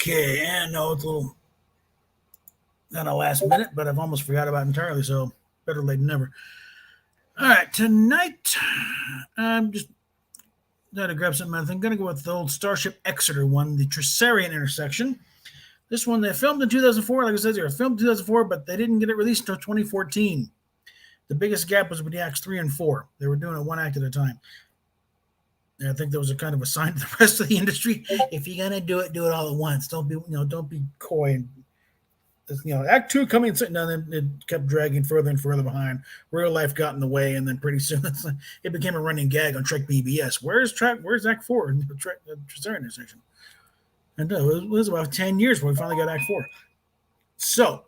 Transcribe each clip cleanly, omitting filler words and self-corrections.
Okay, and no, it's a little not a last minute, but I've almost forgot about it entirely, so better late than never. All right, tonight I'm just got to grab something. I'm going to go with the old Starship Exeter one, the Tresarian intersection. This one they filmed in 2004. Like I said, they were filmed in 2004, but they didn't get it released until 2014. The biggest gap was with the acts 3 and 4. They were doing it one act at a time. And I think there was a kind of a sign to the rest of the industry: if you're gonna do it all at once. Don't be coy. And Act 2 coming, and then it kept dragging further and further behind. Real life got in the way, and then pretty soon it became a running gag on Trek BBS. Where's Act 4 in the Tresarian intersection? And it was about 10 years when we finally got Act 4. So,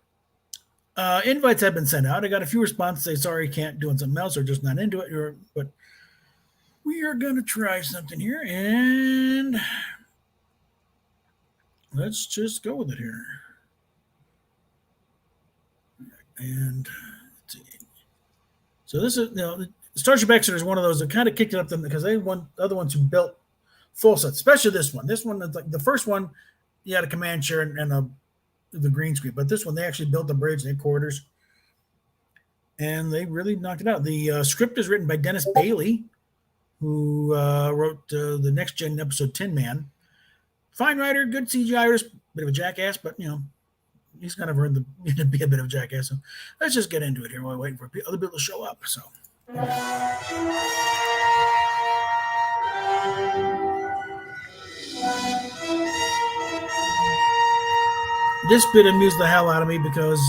invites have been sent out. I got a few responses say, sorry, can't, doing something else, or just not into it. But we are going to try something here, and let's just go with it here. And let's see. So this is, Starship Exeter is one of those that kind of kicked it up them because they were the other ones who built full sets, especially this one. This one is like the first one, you had a command chair and the green screen, but this one they actually built the bridge, they had quarters, and they really knocked it out. The script is written by Dennis Bailey, who wrote the Next Gen episode Tin Man. Fine writer, good CGI artist, bit of a jackass, but he's kind of earned to be a bit of a jackass. So let's just get into it here while we're waiting for other people to show up. So. This bit amused the hell out of me because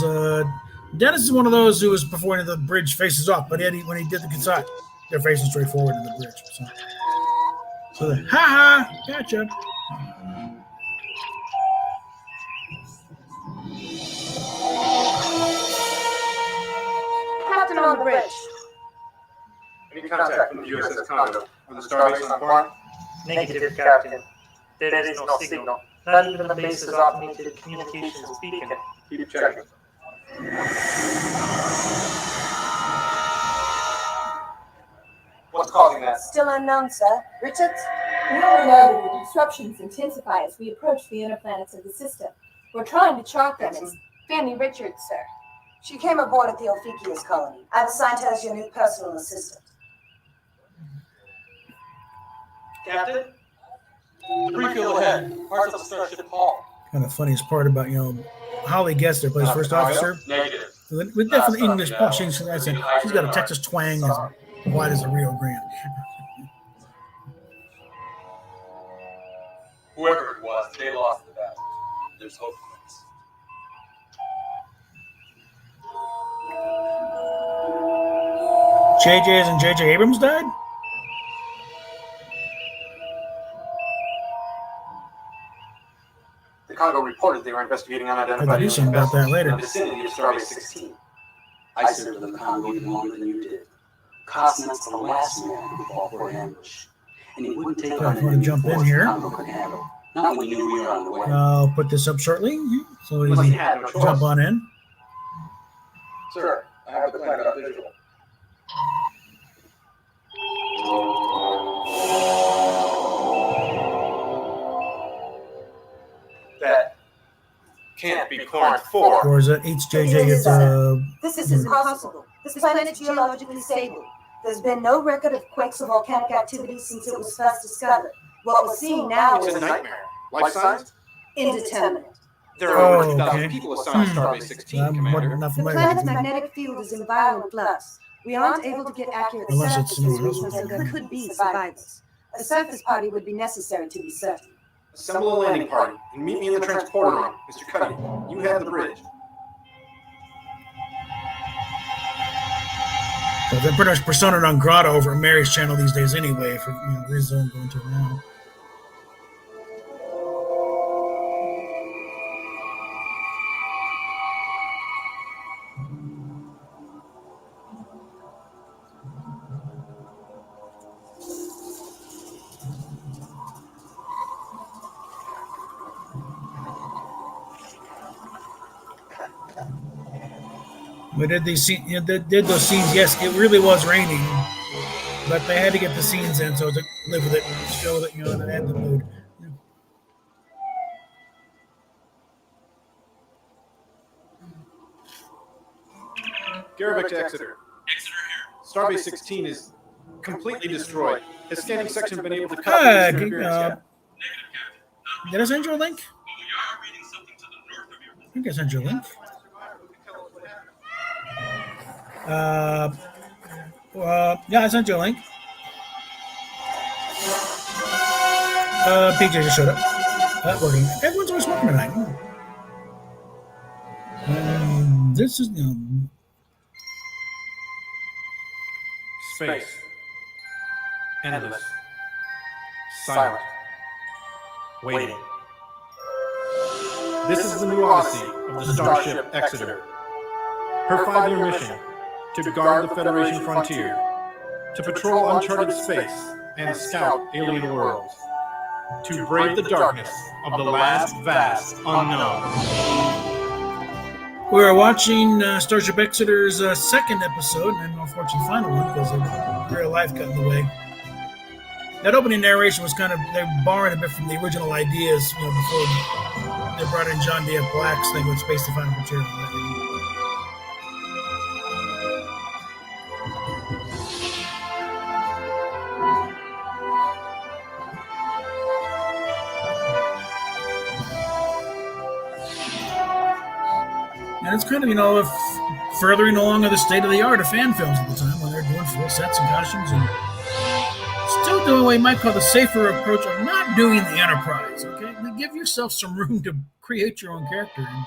Dennis is one of those who was performing the bridge faces off, but when he did the cassette, they're facing straight forward in the bridge. So gotcha. Captain on the bridge. Any contact from the USS Congo on the starbase on Quark? Negative, Captain. There is no signal. Not even the base's automated communications beacon. Keep checking. What's causing that? Still unknown, sir. Richards? We only know that the disruptions intensify as we approach the inner planets of the system. We're trying to chart them. It's Fanny Richards, sir. She came aboard at the Ophiuchus colony. I've assigned her as your new personal assistant. Captain? Debris field ahead. Parts of the Starship Hall. Kind of funniest part about, Holly Guest, plays first officer. Negative. With definitely English accent. She's got a Texas twang as wide as a Rio Grande. Whoever it was, they lost the battle. There's hope for us. JJ and JJ Abrams died? The Congo reported they were investigating unidentified I'll do something about that later. in the vicinity of Starbase 16. I served in the Congo even longer than you did. Cosmonauts the last man who fall for an ambush. And he wouldn't take on want to jump in here. Congo could handle. Not when you knew we were on the way. I'll put this up shortly, so you Well, can he had no choice. jump on in. Sir, I have the planet on visual. That can't be Corinth 4. Or is that HJJ at the... This is impossible. This planet is geologically stable. There's been no record of quakes or volcanic activity since it was first discovered. What we're seeing now It's is a nightmare. Life-sized? indeterminate. There are over Oh, 2,000 okay. people assigned to Starbase 16, I'm Commander. not The familiar planet's with it. magnetic field is in violent flux. We aren't able to get accurate Unless it's surface somewhere else. readings, and there could be survivors. A surface party would be necessary to be certain. Assemble a landing party and meet me in the transporter room. Mr. Cuddy, you have the bridge. So they're pretty much persona non grata over at Mary's channel these days anyway, for reasons I'm going to now. We did these did those scenes. Yes, it really was raining, but they had to get the scenes in so to live with it and show that they had the mood. Garvik to Exeter. Starbase 16 is completely destroyed. Has scanning section been able to cut Hey, through interference yet? did I send you a link? I think I sent you a link. Yeah, I sent you a link. PJ just showed up. Working. Everyone's always working tonight. This is Space. Endless. Silent. Waiting. This is the new odyssey of the starship Exeter. Her 5-year mission: to guard the Federation frontier, to patrol uncharted space and scout alien worlds, to brave the darkness of the last vast unknown. We're watching Starship Exeter's second episode, and unfortunately final one because of real life got in the way. That opening narration was kind of, they're borrowing a bit from the original ideas, before they brought in John D.F. Black's thing with Space to Final Frontier. And it's kind of, furthering along of the state of the art of fan films at the time when they're doing full sets and costumes and still doing what you might call the safer approach of not doing the Enterprise. Okay, give yourself some room to create your own character. And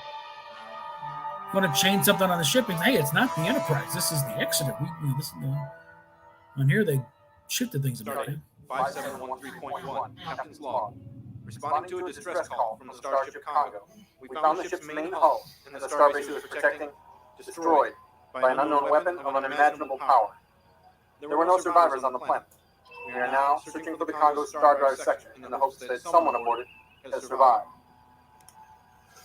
want to change something on the ship, and hey, it's not the Enterprise. This is the Exeter. This is on here they shifted things a bit. Starting 5713.1, Captain's Log. Responding to a distress call from the starship Congo, we found the ship's main hull and the starbase it was protecting destroyed by an unknown weapon of unimaginable power. There were no survivors on the planet. We are now searching for the Congo's star drive section in the hopes that someone aboard it has survived.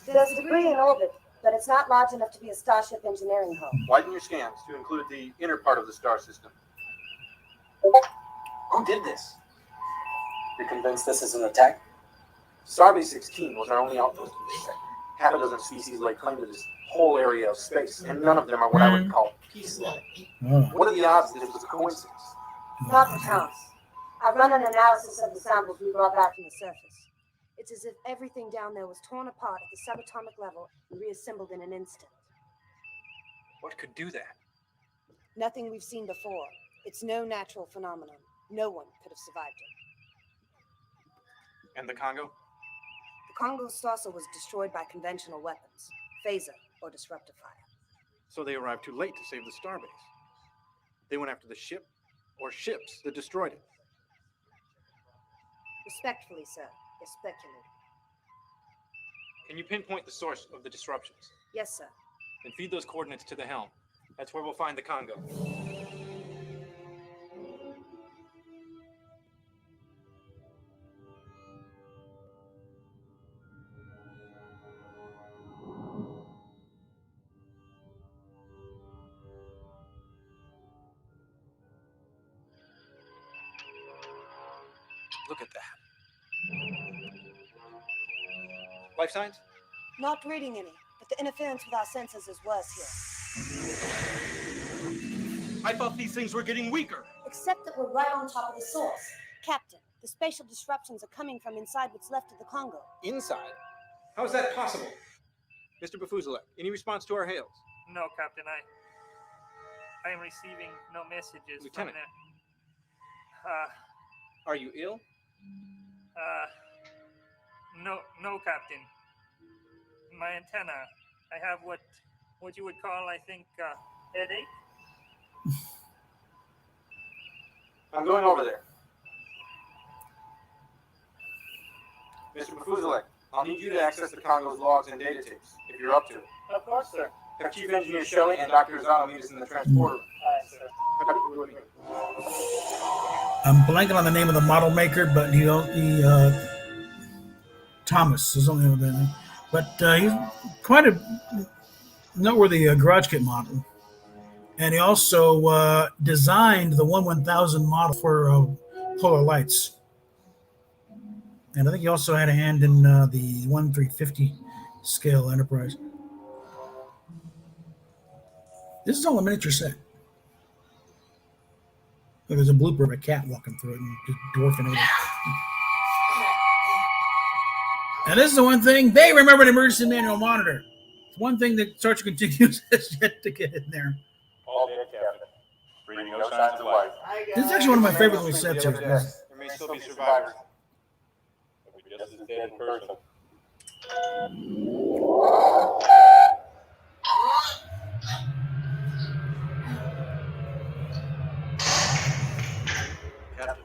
There's debris in orbit, but it's not large enough to be a starship engineering hull. Widen your scans to include the inner part of the star system. Who did this? You're convinced this is an attack? Starbase 16 was our only outpost in this sector. Half a dozen species lay claim to this whole area of space, and none of them are what I would call peace-like. What are the odds that this was a coincidence? Not the chance. I've run an analysis of the samples we brought back from the surface. It's as if everything down there was torn apart at the subatomic level and reassembled in an instant. What could do that? Nothing we've seen before. It's no natural phenomenon. No one could have survived it. And the Congo? The Congo saucer was destroyed by conventional weapons, phaser or disruptor fire. So they arrived too late to save the starbase. They went after the ship or ships that destroyed it. Respectfully, sir, you're speculating. Can you pinpoint the source of the disruptions? Yes, sir. Then feed those coordinates to the helm. That's where we'll find the Congo. Look at that. Life signs? Not reading any, but the interference with our sensors is worse here. I thought these things were getting weaker. Except that we're right on top of the source. Captain, the spatial disruptions are coming from inside what's left of the Congo. Inside? How is that possible? Mr. Bafuzalek, any response to our hails? No, Captain, I am receiving no messages Lieutenant. from there. Are you ill? No, Captain. My antenna. I have what you would call, I think, headache. I'm going over there. Mr. Bafuzalek, I'll need you to access the Congo's logs and data tapes, if you're up to it. Of course, sir. Have Chief Engineer Shelley and Dr. Azano meet us in the transporter room. Aye, sir. I'm blanking on the name of the model maker, but he Thomas is only the name. But he's quite a noteworthy garage kit model. And he also designed the 1/1000 model for polar lights. And I think he also had a hand in the 1/350 scale Enterprise. This is all a miniature set. Look, there's a blooper of a cat walking through it and just dwarfing it. And this is the one thing they remember: an emergency manual monitor. It's one thing that Sergeant Continues has yet to get in there. All dead, Captain. Breathing no signs of life. This is actually one of my favorite little sets here. There may still be survivors. They'll be just as dead in person. Captain,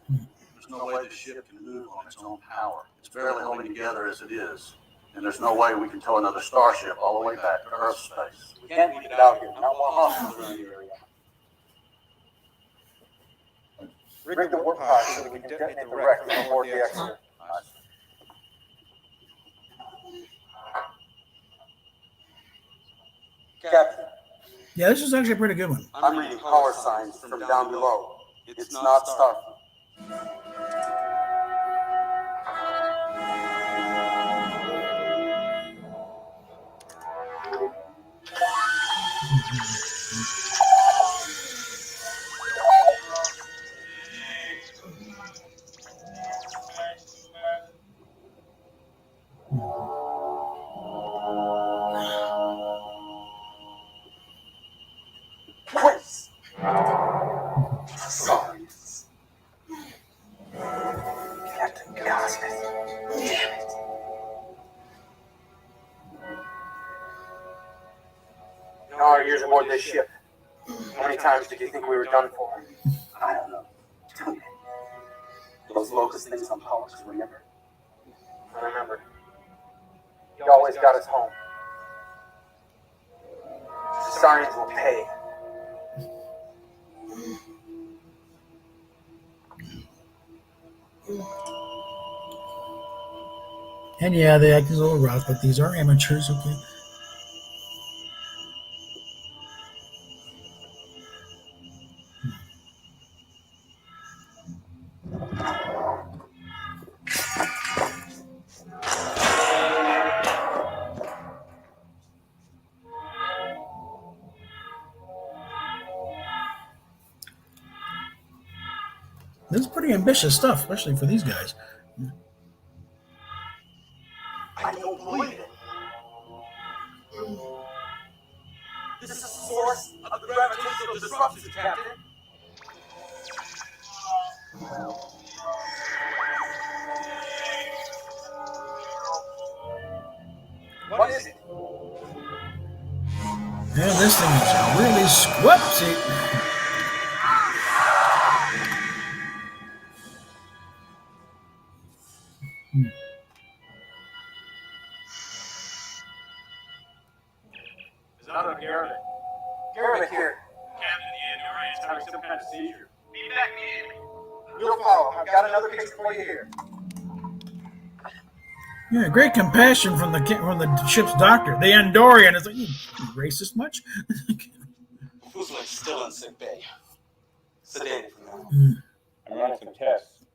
there's no way the ship can move on its own power. It's barely holding together as it is. And there's no way we can tow another starship all the way back to Earth space. We can't leave it out here. Not while hostiles around the area. Rig the warp pod so we can detonate the wreck from aboard the Exeter. Captain, Yeah, this is actually a pretty good one. I'm reading power signs from down below. It's not Starfleet. Please. Sorry. Captain Cosmic. Damn it. in all our years aboard this ship, how many times did you think we were done for? I don't know. Too many. Those locust things on Pollux, remember? I remember. You always got us home. The Saurians will pay. And yeah, they act as a little rough, but these are amateurs, okay? This is pretty ambitious stuff, especially for these guys. I don't believe it. This is the source of the gravitational disruptions, Captain. What is it? Yeah, this thing is really squelchy. Is that a Garrett? Garrett here. Captain, the Andorian's having some kind of seizure. Be back immediately. We'll follow. I've got another case for you here. Yeah, great compassion from the ship's doctor. The Andorian is like, you racist much? Fuselage still in sick bay. Sedated for now. I'm running some tests,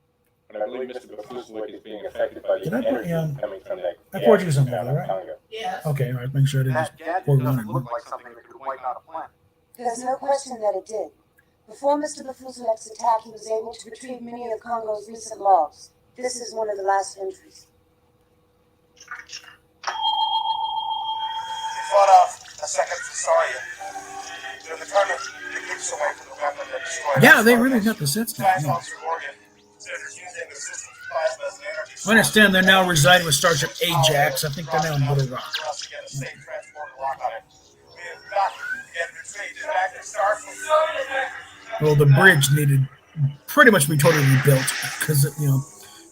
but I believe Mr. Bafuselik is being affected by the Did I put energy you on? coming from that. I poured you something, down in right? Congo. Yes. Okay, all right, make sure I didn't That just gadget pour one doesn't in. look like something that could wipe out a planet. There's no question that it did. Before Mr. Bafuselek's attack, he was able to retrieve many of Congo's recent logs. This is one of the last entries. He fought off a second Cesaria. They're determined to keep us away from the weapon that destroyed Yeah, us. they really got the sets down. Science Yeah. Officer Morgan says it's using the system's plasma as an energy I understand they're now residing with Starship Ajax. I think they're now in Little Rock. for us to get a safe transport lock on it. We have got to get retreated back to Starfleet. Well, the bridge needed pretty much be totally rebuilt because,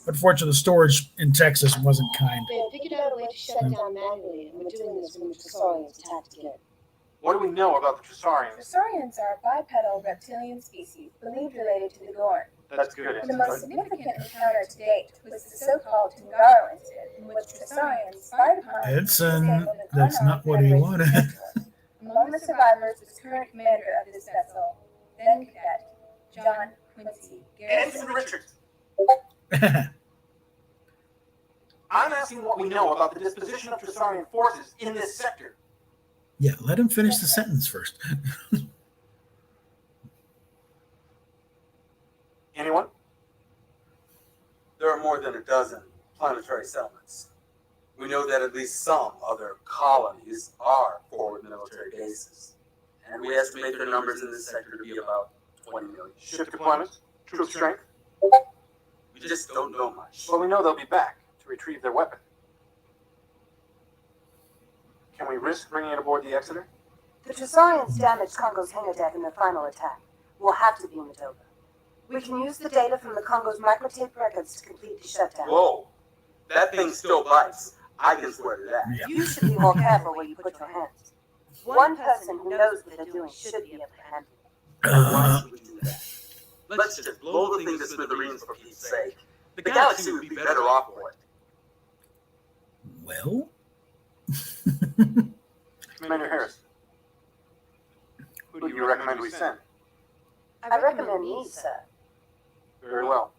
unfortunately, the storage in Texas wasn't kind. They had figured out a way to shut it down manually, and were doing this when the Tresorians attacked again. What do we know about the Tresorians? Tresorians are a bipedal reptilian species believed related to the Gorn. That's good. The most significant encounter to date was the so-called Tungaro incident, in which Tresorians fired upon Edson, that's not what he wanted. Among the survivors was current commander of this vessel, then cadet John Quincy Ensign Garrison. Richards. I'm asking what we know about the disposition of Tresorian forces in this sector. Yeah, let him finish the sentence first. Anyone? There are more than a dozen planetary settlements. We know that at least some other colonies are forward military bases. And we estimate their numbers in this sector to be about 20 million. Ship deployments? Troop strength? We just don't know much. Well, we know they'll be back to retrieve their weapon. Can we risk bringing it aboard the Exeter? The Trisarians damaged Congo's hangar deck in their final attack. We'll have to beam it over. We can use the data from the Congo's microtape records to complete the shutdown. Whoa, that thing still bites. I can swear to that. Yeah. You should be more careful where you put your hands. One person who knows what they're doing should be able to handle it. Why should we do that? Let's just blow the thing to smithereens for Pete's sake. The galaxy would be better off for it. Well, Commander Harris, who do you recommend we send? I recommend me, sir. Very well.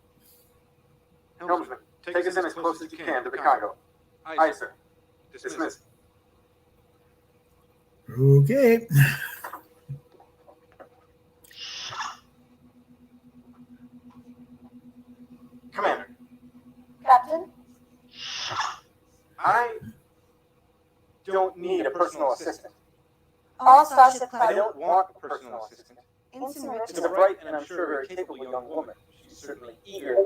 Helmsman, take us in as close as you can to the Congo. Aye, sir. Dismissed. okay. Commander, Captain? I don't need a personal assistant. All Starship I Club. don't want a personal assistant. Ensign It's a Richards. bright and I'm sure very capable young woman. She's certainly eager.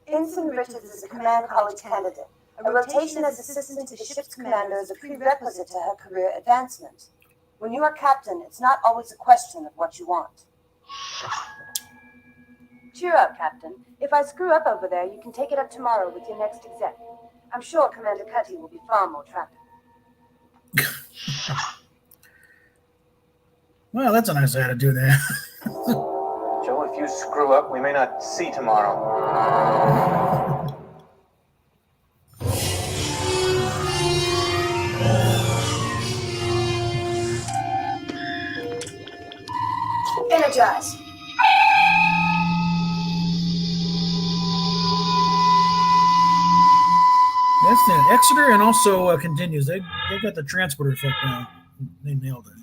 Ensign Richards is a command college candidate. A rotation as assistant to ship's commander is a prerequisite to her career advancement. When you are captain, it's not always a question of what you want. Cheer up, Captain. If I screw up over there, you can take it up tomorrow with your next exec. I'm sure Commander Cutty will be far more tractable. Well, that's a nice attitude there. Joe, if you screw up, we may not see tomorrow. Energize. That's the Exeter, and also continues. They got the transporter effect down. They nailed it.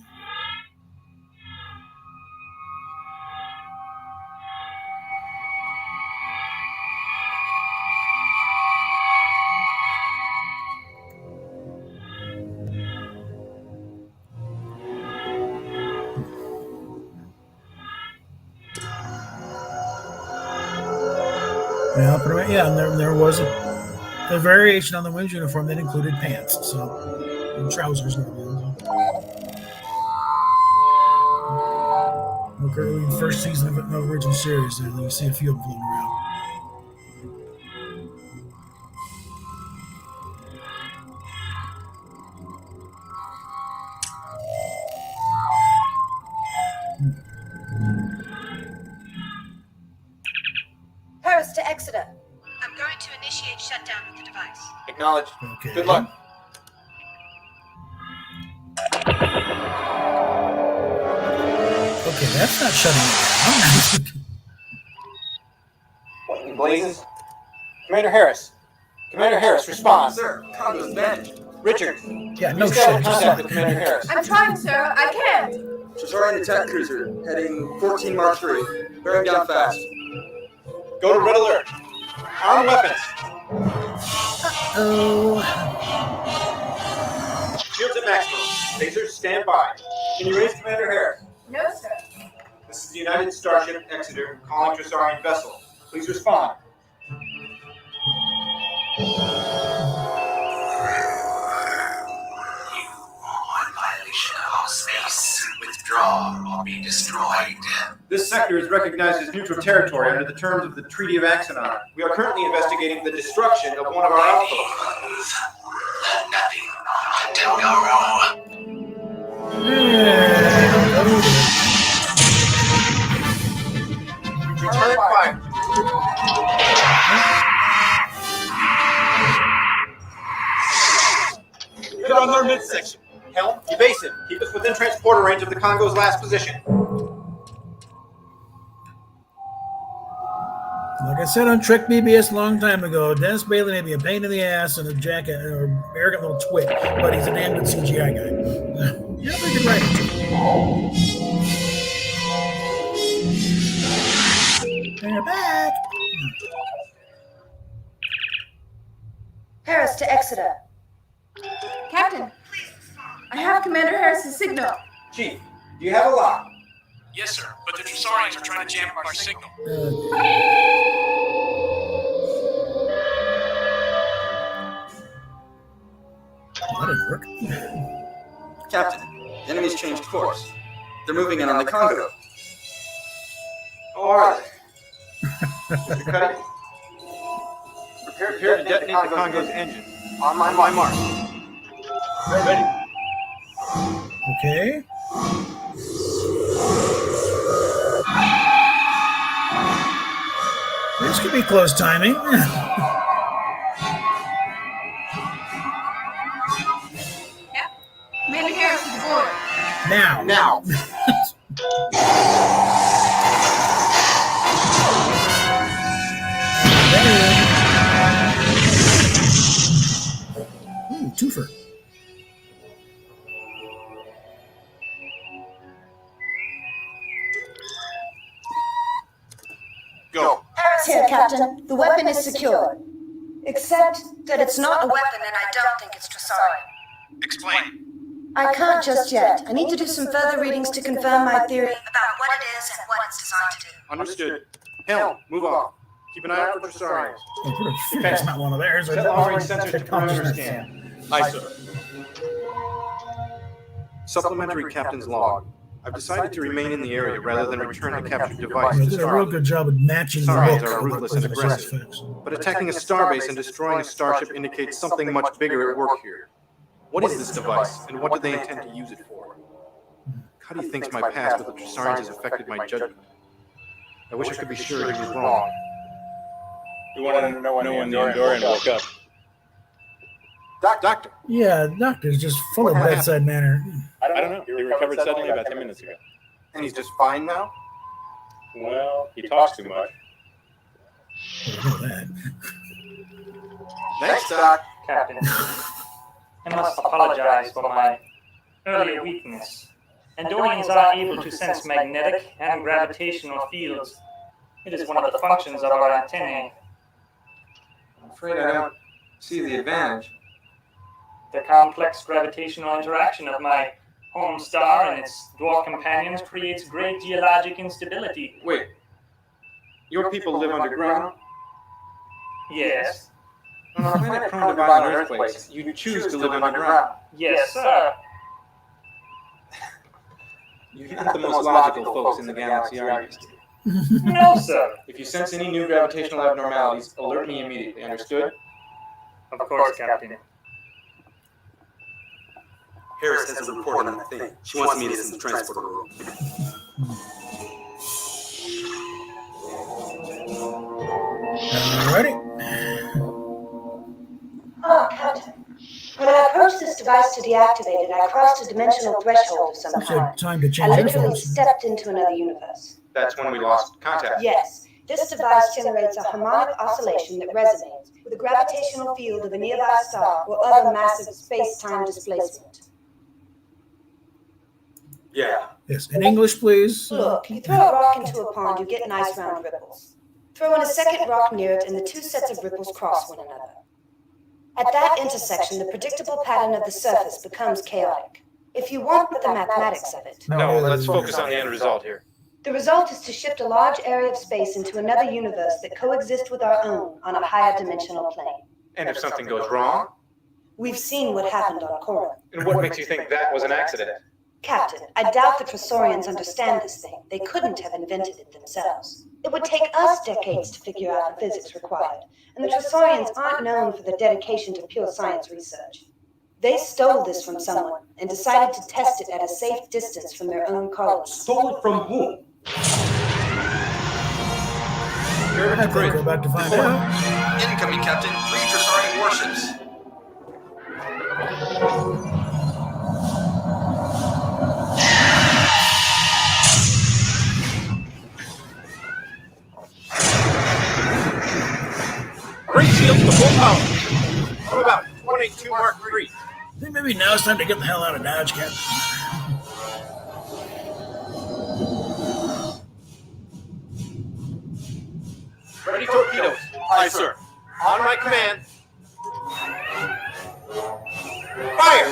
Yeah, pretty much, yeah, and there was a variation on the Wings uniform that included pants, so and trousers and everything. Okay, the first season of the original series, and you see a few of them floating around. Paris to Exeter. I'm going to initiate shutdown with the device. Acknowledged. Okay. Good luck. Okay, that's not shutting it down. What in blazes? Commander Harris. Commander Harris, respond. Sir, Congo's vanished. Richard, Yeah, no you shit. establish Just contact with like, Commander Harris. I'm trying, sir. I can't. Trisarian attack cruiser, heading 14 Mark 3. Bearing down fast. Go to red alert. Arm weapons. oh, Shields at maximum. Lasers, stand by. Can you raise Commander Harris? No, sir. This is the United Starship Exeter calling Trisarian vessel. Please respond. Violation of all space. Withdraw or be destroyed. This sector is recognized as neutral territory under the terms of the Treaty of Axanar. We are currently investigating the destruction of one of our outposts. Nothing. Tomorrow. Return fire. Hit on their midsection. Helm, evasive. Keep us within transporter range of the Congo's last position. like I said on Trek BBS a long time ago, Dennis Bailey may be a pain in the ass and a jacket or arrogant little twit, but he's a damn good CGI guy. Yeah, we can write it. They're back. Harris to Exeter. Captain, I have Commander Harris's signal. Chief, do you have a lock? Yes, sir, but the Trusarians are trying to jam up our signal. That didn't work. Captain, the enemy's changed course. They're moving in on the Congo. Oh, are they? Mr. Cuddy, prepare to detonate the Congo's engine. On my mark. Ready. Okay. This could be close timing. Commander Harris is aboard. Now. Ooh, twofer. Go. Harris here, Captain. The weapon is secured. Except that it's not a weapon and I don't think it's Trusarian. Explain. I can't just yet. I need to do some further readings to confirm my theory about what it is and what it's designed to do. Understood. Helm, move on. Keep an eye out for Trusarians. That's not one of theirs. Set long-range sensors to perimeter scan. Aye, sir. Supplementary Captain's log. I've decided to remain in the area rather than return the captured device They to did a real Starfleet. good job of matching the Trusarians book are ruthless and with the aggressive, effects. but attacking a starbase and destroying a starship indicates something much bigger at work here. What is this device, and what do they intend to use it for? Cuddy thinks my past with the Trusarians has affected my judgment. I wish I could be sure he was wrong. We wanted to know when the Andorian woke up. Doctor! Yeah, the doctor's just full of bedside manner. I don't know. He recovered suddenly about 10 minutes ago. And he's just fine now? Well, he talks too much. I know that. Thanks, Doc. Captain, I must apologize for my earlier weakness. Andorians are able to sense magnetic and gravitational fields. It is one of the functions of our antennae. I'm afraid I don't see the advantage. The complex gravitational interaction of my home star and its dwarf companions creates great geologic instability. Wait. Your people live underground? Yes. On a planet prone to violent earthquakes, you choose to live underground. Yes, sir. You're not the most logical folks in the galaxy, are you? No, sir. If you sense any new gravitational abnormalities, alert me immediately, understood? Of course, Captain. Harris has a report on that thing. She wants to meet us in the transporter room. Alrighty. Oh, Captain. When I approached this device to deactivate it, I crossed a dimensional threshold of some It's kind. time to I change literally uniforms. stepped into another universe. That's when we lost contact. Yes, this device generates a harmonic oscillation that resonates with the gravitational field of a nearby star or other massive space-time displacement. Yeah. Yes, in English, please. Look, you throw a rock into a pond, you get nice round ripples. Throw in a second rock near it, and the two sets of ripples cross one another. At that intersection, the predictable pattern of the surface becomes chaotic. If you want the mathematics of it, No, let's focus on the end result here. the result is to shift a large area of space into another universe that coexists with our own on a higher dimensional plane. And if something goes wrong? We've seen what happened on Corin. And what makes you think that was an accident? Captain, I doubt the Trusarians understand this thing. They couldn't have invented it themselves. It would take us decades to figure out the physics required, and the Trusarians aren't known for their dedication to pure science research. They stole this from someone and decided to test it at a safe distance from their own colony. Stole it from whom? I think we're about to find out. Incoming, Captain. 3 Trusarian warships. Great shields to full power. What about 22 Mark III? I think maybe now it's time to get the hell out of Dodge, Captain. Ready torpedoes. Aye, sir. On my command. Fire!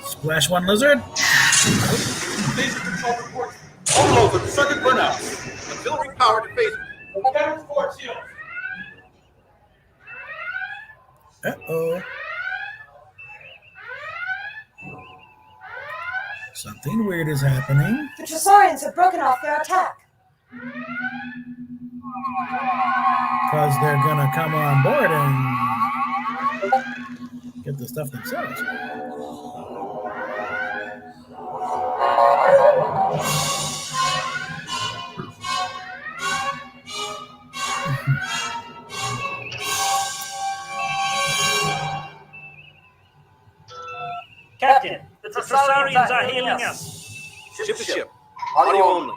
Splash one lizard. Laser control reports. All over, circuit burnouts. Auxiliary power to phase. Gettin report shield. Uh-oh. Something weird is happening. The Tresorians have broken off their attack. Because they're going to come on board and get the stuff themselves. Captain, the Tresorians are hailing us. Ship to ship. Audio only.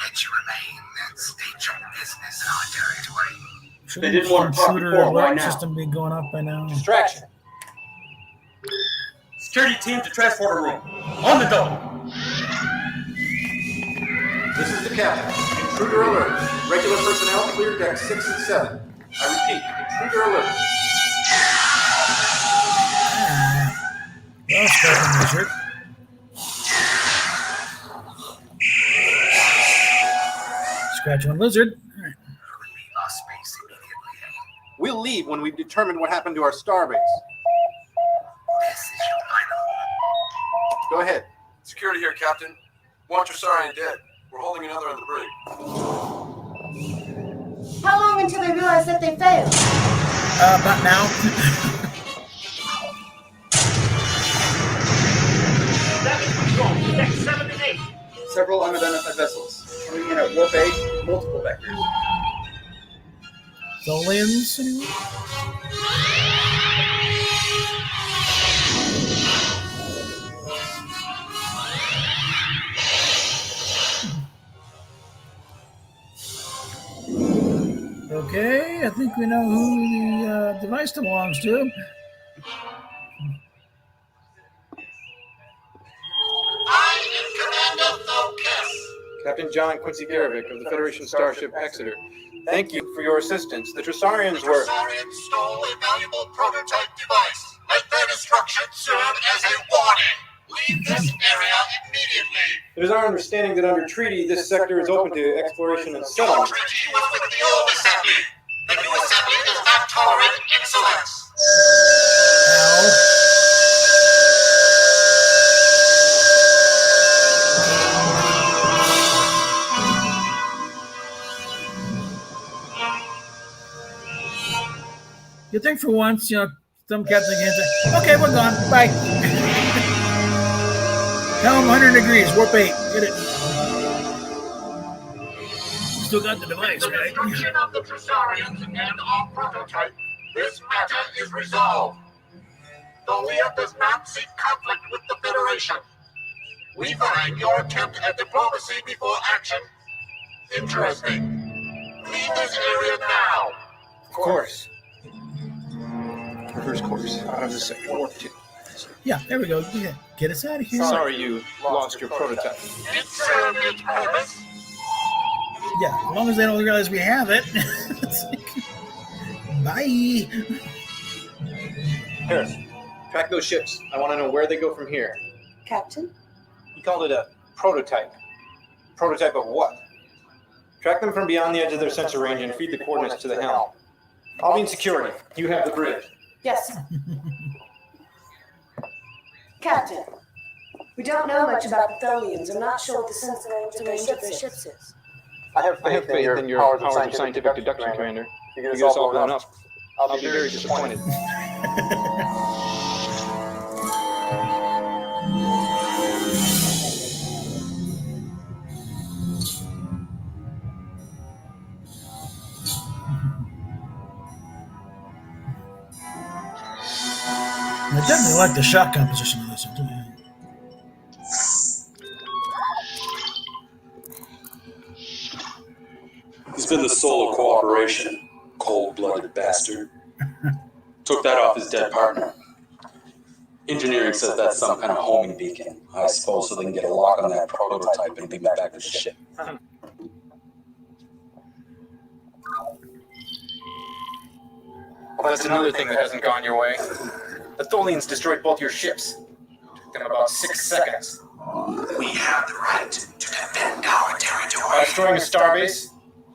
Let you remain and state your business in our territory. Shouldn't They didn't want to talk intruder before, why alert now? system be going up by now? Distraction. Security team to transporter room. On the double. This is the captain. Intruder alert. Regular personnel clear deck 6 and 7. I repeat, intruder alert. Well, Special Richard. Scratch one lizard. All right. Leave our space immediately. We'll leave when we've determined what happened to our starbase. This is your final. Go ahead. Security here, Captain. One Tresorian dead. We're holding another in the brig. How long until they realize that they failed? About now. Deck 7 and 8. Several unidentified vessels coming in at warp 8, multiple vectors. Tholians, anyway? Okay, I think we know who the device belongs to. I'm in command of Focus. Captain John Quincy Garovic of the Federation Starship Exeter. Thank you for your assistance. The Tresorians were... Tresorians stole a valuable prototype device. Let their destruction serve as a warning. Leave this area immediately. It is our understanding that under treaty, this sector is open to exploration and Your settlement. treaty was with the old assembly. The new assembly does not tolerate insolence. You think for once, some captain can say, okay, we're gone. Bye. Tell them 100 degrees, warp 8. Get it. Still got the device, right? Destruction of the Tresorians and our prototype. This matter is resolved. The Leah does not seek conflict with the Federation. We find your attempt at diplomacy before action interesting. Leave this area now. Of course. Reverse course. Out of the sector. Warp 2. Yeah, there we go. Yeah, get us out of here. Sorry you lost your prototype. It served its purpose. Yeah, as long as they don't realize we have it. Bye. Harris, track those ships. I want to know where they go from here. Captain? He called it a prototype. Prototype of what? Track them from beyond the edge of their sensor range and feed the coordinates to the helm. I'll be in security. You have the bridge. Yes. Captain, we don't know much about the Tholians. I'm not sure what the sensor range of their ships is. I have faith in your powers of scientific deduction, Commander. You get us all blown up. I'll be very disappointed. I definitely like the shot composition of this one, too. He's been the soul of cooperation, cold-blooded bastard. Took that off his dead partner. Engineering says that's some kind of homing beacon, I suppose, so they can get a lock on that prototype and leave it back to the ship. Well, that's another thing that hasn't gone your way. The Tholians destroyed both your ships. Took them about 6 seconds. We have the right to defend our territory. By destroying a starbase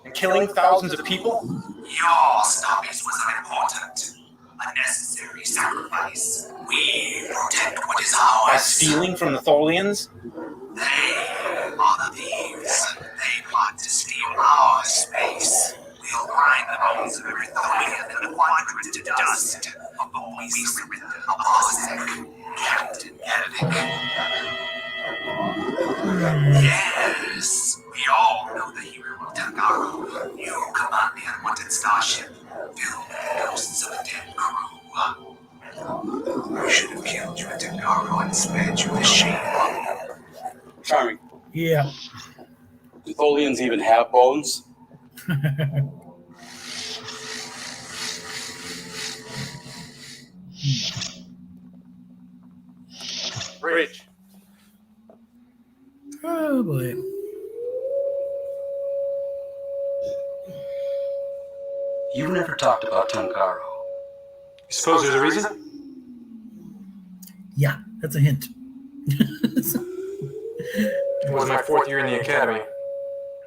and killing thousands of people? Your starbase was unimportant. A necessary sacrifice. We protect what is ours. By stealing from the Tholians? They are the thieves. They plot to steal our space. We'll grind the bones of every Tholian and the quadrant to dust. Before we surrender a Parsec, Captain Gettin. Yes, we all know the hero of Tangaro. You command the unwanted starship, filled with ghosts of a dead crew. We should have killed you at Tangaro and spared you the shame. Charming. Yeah. Do Tholians even have bones? Bridge. Oh boy. You never talked about Tangaro. You suppose there's a reason? Yeah, that's a hint. It was my 4th year in the academy.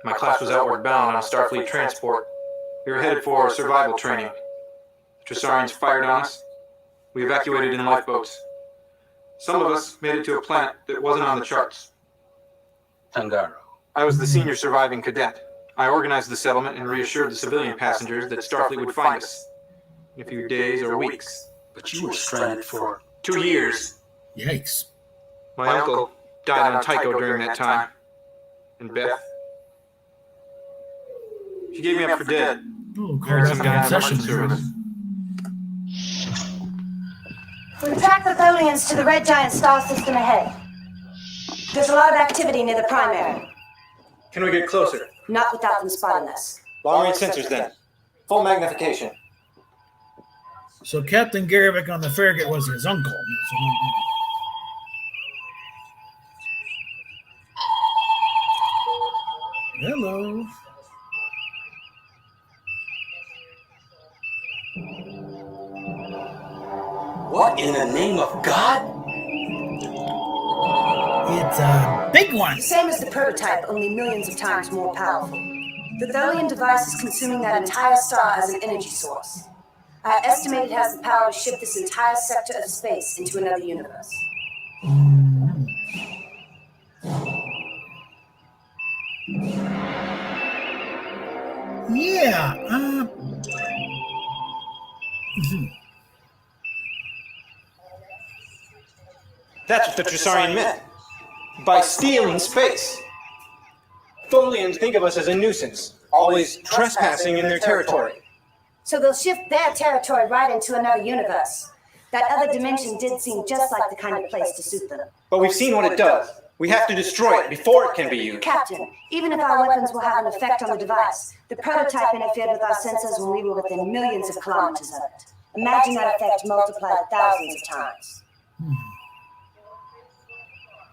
My class was outward bound on a Starfleet transport. We were headed for survival training. The Trisarians fired on us. We evacuated in lifeboats. Some of us made it to a planet that wasn't on the charts. Tangaro. I was the senior surviving cadet. I organized the settlement and reassured the civilian passengers that Starfleet would find us in a few days or weeks. But you were stranded for 2 years. Yikes. My uncle died on Tycho during that time. And Beth, she gave me up for dead. Oh, Married some guy in the concession merchant service. We've tracked the Tholians to the red giant star system ahead. There's a lot of activity near the primary. Can we get closer? Not without them spotting us. Long-range sensors then. Full magnification. So Captain Garrick on the Farragut was his uncle. Hello. What in the name of God? It's a big one. Same as the prototype, only millions of times more powerful. The Tholian device is consuming that entire star as an energy source. I estimate it has the power to shift this entire sector of space into another universe. Yeah. That's what the Trisarian meant. By stealing space. Tholians think of us as a nuisance, always trespassing in their territory. So they'll shift their territory right into another universe. That other dimension did seem just like the kind of place to suit them. But we've seen what it does. We have to destroy it before it can be used. Captain, even if our weapons will have an effect on the device, the prototype interfered with our sensors when we were within millions of kilometers of it. Imagine that effect multiplied thousands of times.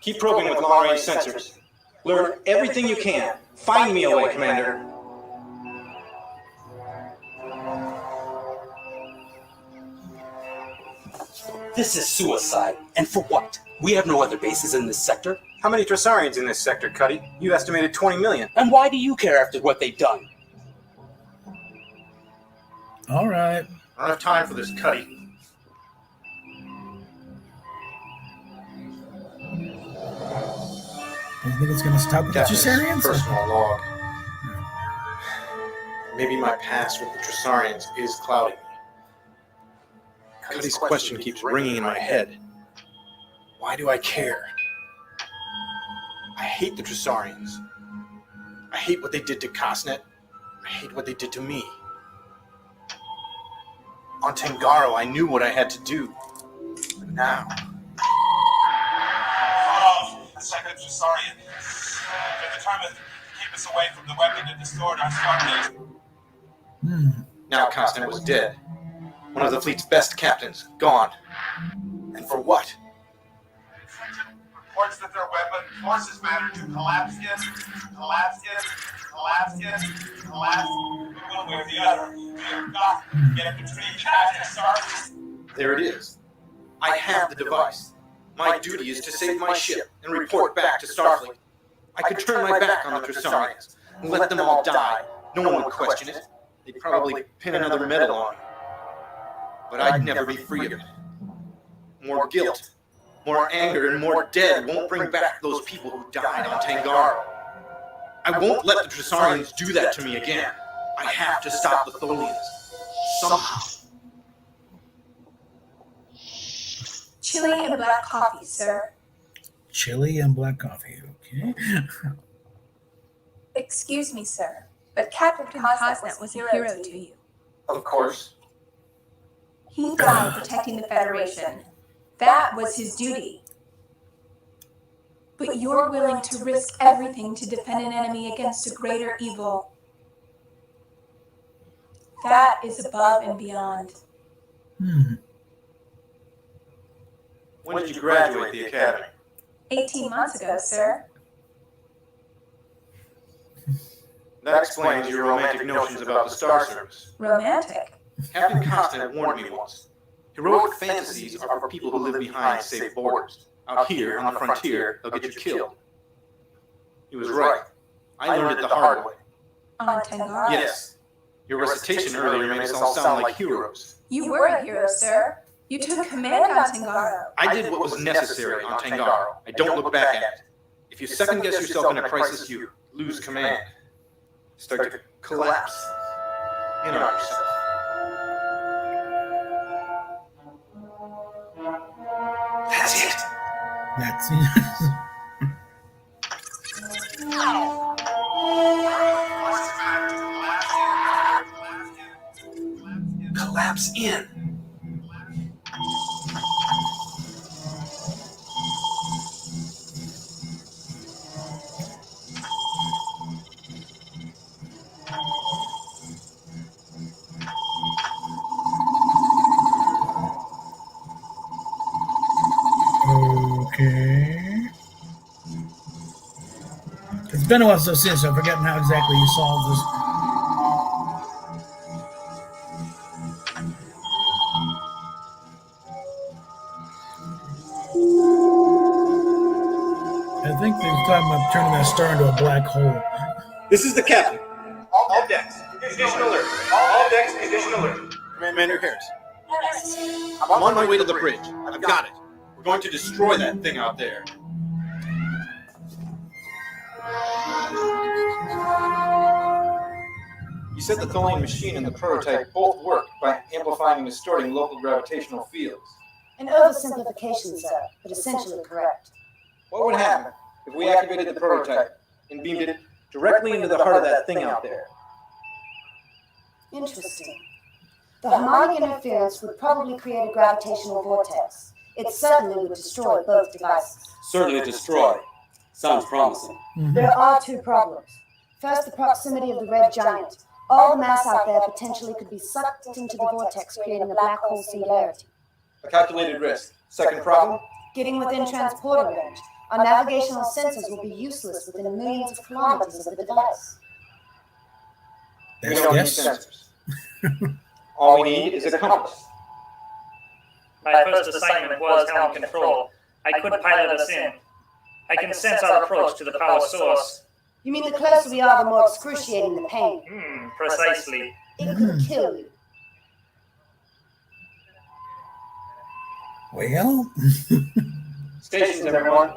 Keep probing with long-range sensors. Learn everything you can. Find me a way, Commander. This is suicide. And for what? We have no other bases in this sector. How many Trisarians in this sector, Cuddy? You estimated 20 million. And why do you care after what they've done? All right. I don't have time for this, Cuddy. You think it's going to stop with the Trisarians? Personal log. Maybe my past with the Trisarians is clouding me. Cuddy's question keeps ringing in my head. Why do I care? I hate the Trisarians. I hate what they did to Cosnet. I hate what they did to me. On Tangaro, I knew what I had to do. But now... The second Trisarian. They're determined to keep us away from the weapon that destroyed our starbase. Now Cosnet was dead. One of the fleet's best captains, gone. And for what? Reports that their weapon forces matter to collapse in, collapse one way or the other. We have got to get between that and start. There it is. I have the device. My duty is to save my ship and report back to Starfleet. I could turn my back on the Trisarians and let them all die. No one would question it. They'd probably pin another medal on me. But I'd never be free of it. More guilt, more anger, and more dead won't bring back those people who died on Tangaro. I won't let the Trisarians do that to me again. I have to stop the Tholians. Somehow. Chili and black coffee, sir. Chili and black coffee, okay. Excuse me, sir, but Captain Cosnet was a hero to you. Of course. He died protecting the Federation. That was his duty. But you're willing to risk everything to defend an enemy against a greater evil. That is above and beyond. When did you graduate the academy? 18 months ago, sir. That explains your romantic notions about the Star Service. Romantic? Captain Constant warned me once. Heroic fantasies are for people who live behind safe borders. Out here, on the frontier, they'll get you killed. He was right. I learned it the hard way. On Tangaro? Yes. Your recitation earlier made us all sound like heroes. You were a hero, sir. You took command on Tangaro. I did what was necessary on Tangaro. I don't look back at it. If you second-guess yourself in a crisis, you lose command. Start to collapse in on yourself. That's it. That's it. Collapse in. Okay. It's been a while since, so I've forgotten how exactly you solved this. I think they're talking about turning that star into a black hole. This is the captain. All decks, condition alert. All decks, condition alert. Commander Harris. I'm on my way to the bridge. I've got it. We're going to destroy that thing out there. You said the Tholian machine and the prototype both work by amplifying and distorting local gravitational fields. An oversimplification, sir, but essentially correct. What would happen if we activated the prototype and beamed it directly into the heart of that thing out there? Interesting. The harmonic interference would probably create a gravitational vortex. It certainly would destroy both devices. Certainly destroy. Sounds promising. There are two problems. First, the proximity of the red giant. All the mass out there potentially could be sucked into the vortex, creating a black hole singularity. A calculated risk. Second problem? Getting within transporter range. Our navigational sensors will be useless within millions of kilometers of the device. We don't need sensors. All we need is a compass. My first assignment was helm control. I could pilot us in. I can sense our approach to the power source. You mean the closer we are, the more excruciating the pain? Precisely. It could kill you. Well, Stations, everyone.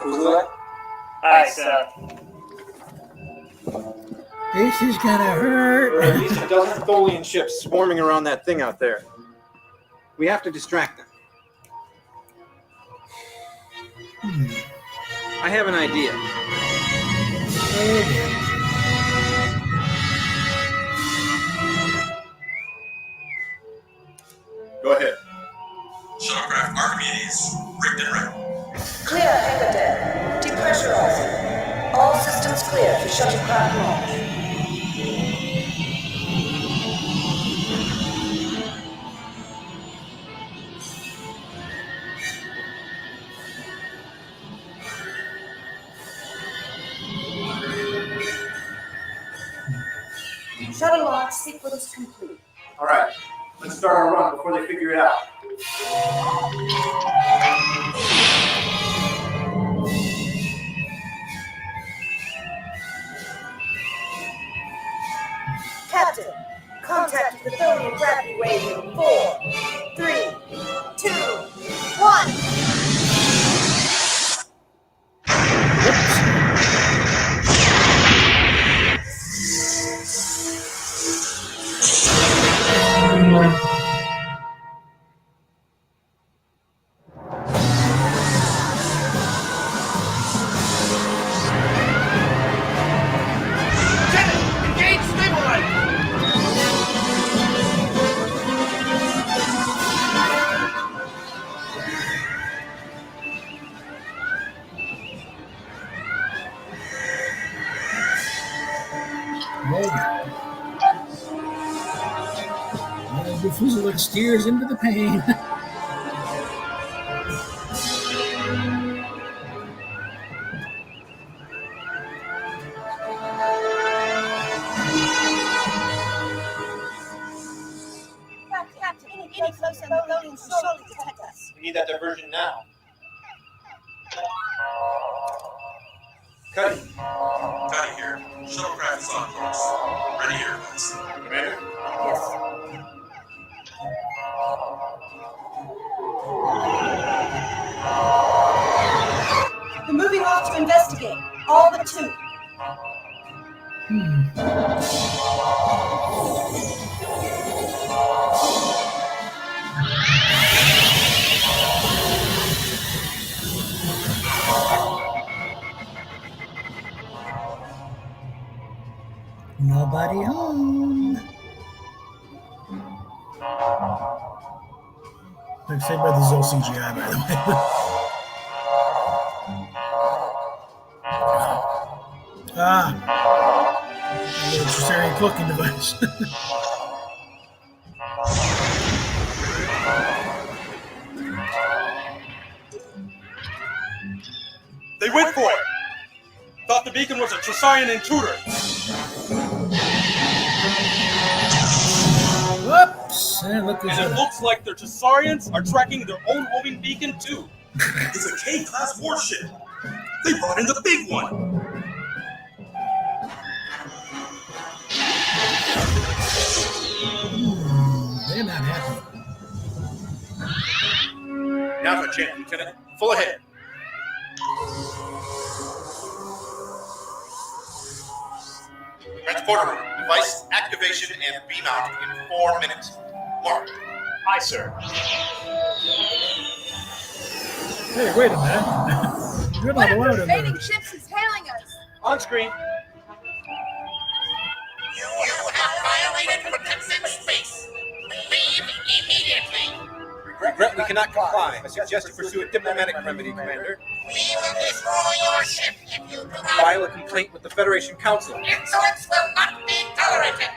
Fuselage. Aye, sir. this is gonna hurt. There are at least a dozen Tholian ships swarming around that thing out there. We have to distract them. I have an idea. Go ahead. Shuttlecraft Archimedes, rigged and ready. Clear, hangar deck. Depressurizing. All systems clear for shuttlecraft launch. Shuttle lock sequence complete. All right, let's start our run before they figure it out. Captain, contact the Thorium gravity wave in 4, 3, 2, 1. Engage stabilizer! The fuselage steers into the pain. Captain, any close in the buildings will surely detect us. We need that diversion now. Cuddy. Cuddy here. Shuttlecraft is on course. Ready here, guys. Commander? Yes. We're moving off to investigate. All but 2. Nobody home. Like say by the Zol CGI, by the way. A little cesarean cooking device. They went for it! Thought the beacon was a Tresarian intruder! Whoops! And look who's And it looks like their Tresarians are tracking their own homing beacon too. It's a K-class warship. They brought in the big one. They're not happy. Now's our chance, Lieutenant. Full ahead. Transporter room. Device activation and beam out in 4 minutes. Mark. Aye, sir. Hey, wait a minute. You're not allowed in there. ships is hailing us. On screen. You have violated protected space. Leave immediately. Regret we cannot comply. I suggest you pursue a diplomatic remedy, Commander. We will destroy your ship if you do not. File a complaint with the Federation Council. Insolence will not be tolerated.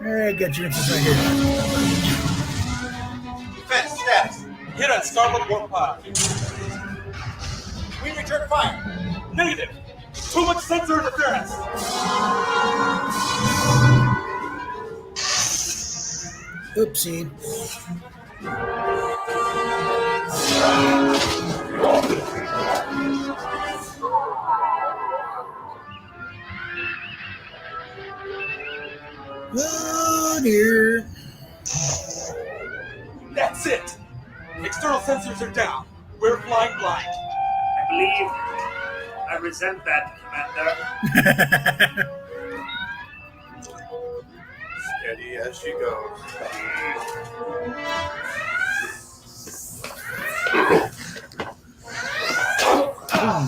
Hey, get your inches right here. Defense status. Hit on starboard warp pod. We return fire. Negative. Too much sensor interference. Oopsie. Oh dear. That's it. External sensors are down. We're flying blind. I believe I resent that, Commander. Steady as she goes. Oh,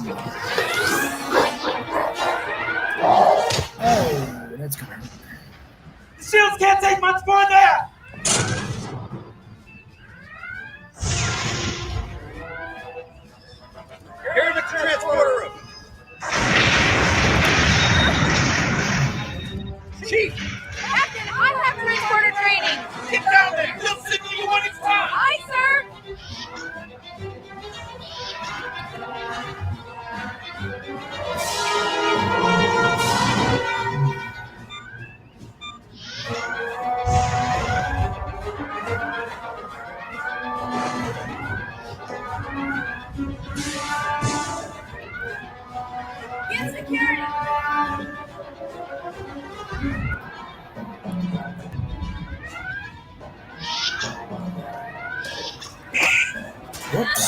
that's coming. The shields can't take much more than that. Here in the transporter room. Chief! Captain, I have transporter training. Get down there. We'll signal you when it's time. Aye, sir.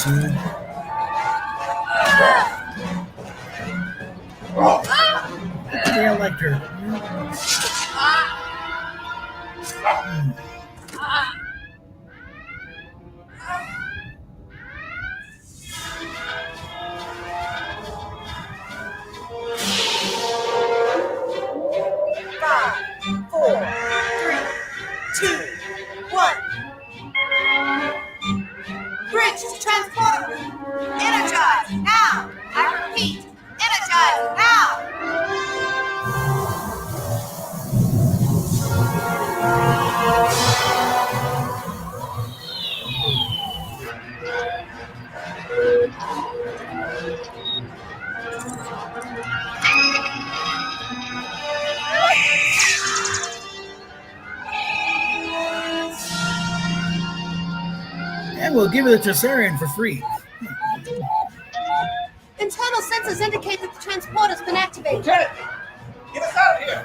Sue. Maybe I liked her. Five, 4, 3, 2, 1. Bridge to transport room. Energize now. I repeat, energize now. And we'll give it a Tessarian for free. Internal sensors indicate that the transporter's been activated. Lieutenant, get us out of here.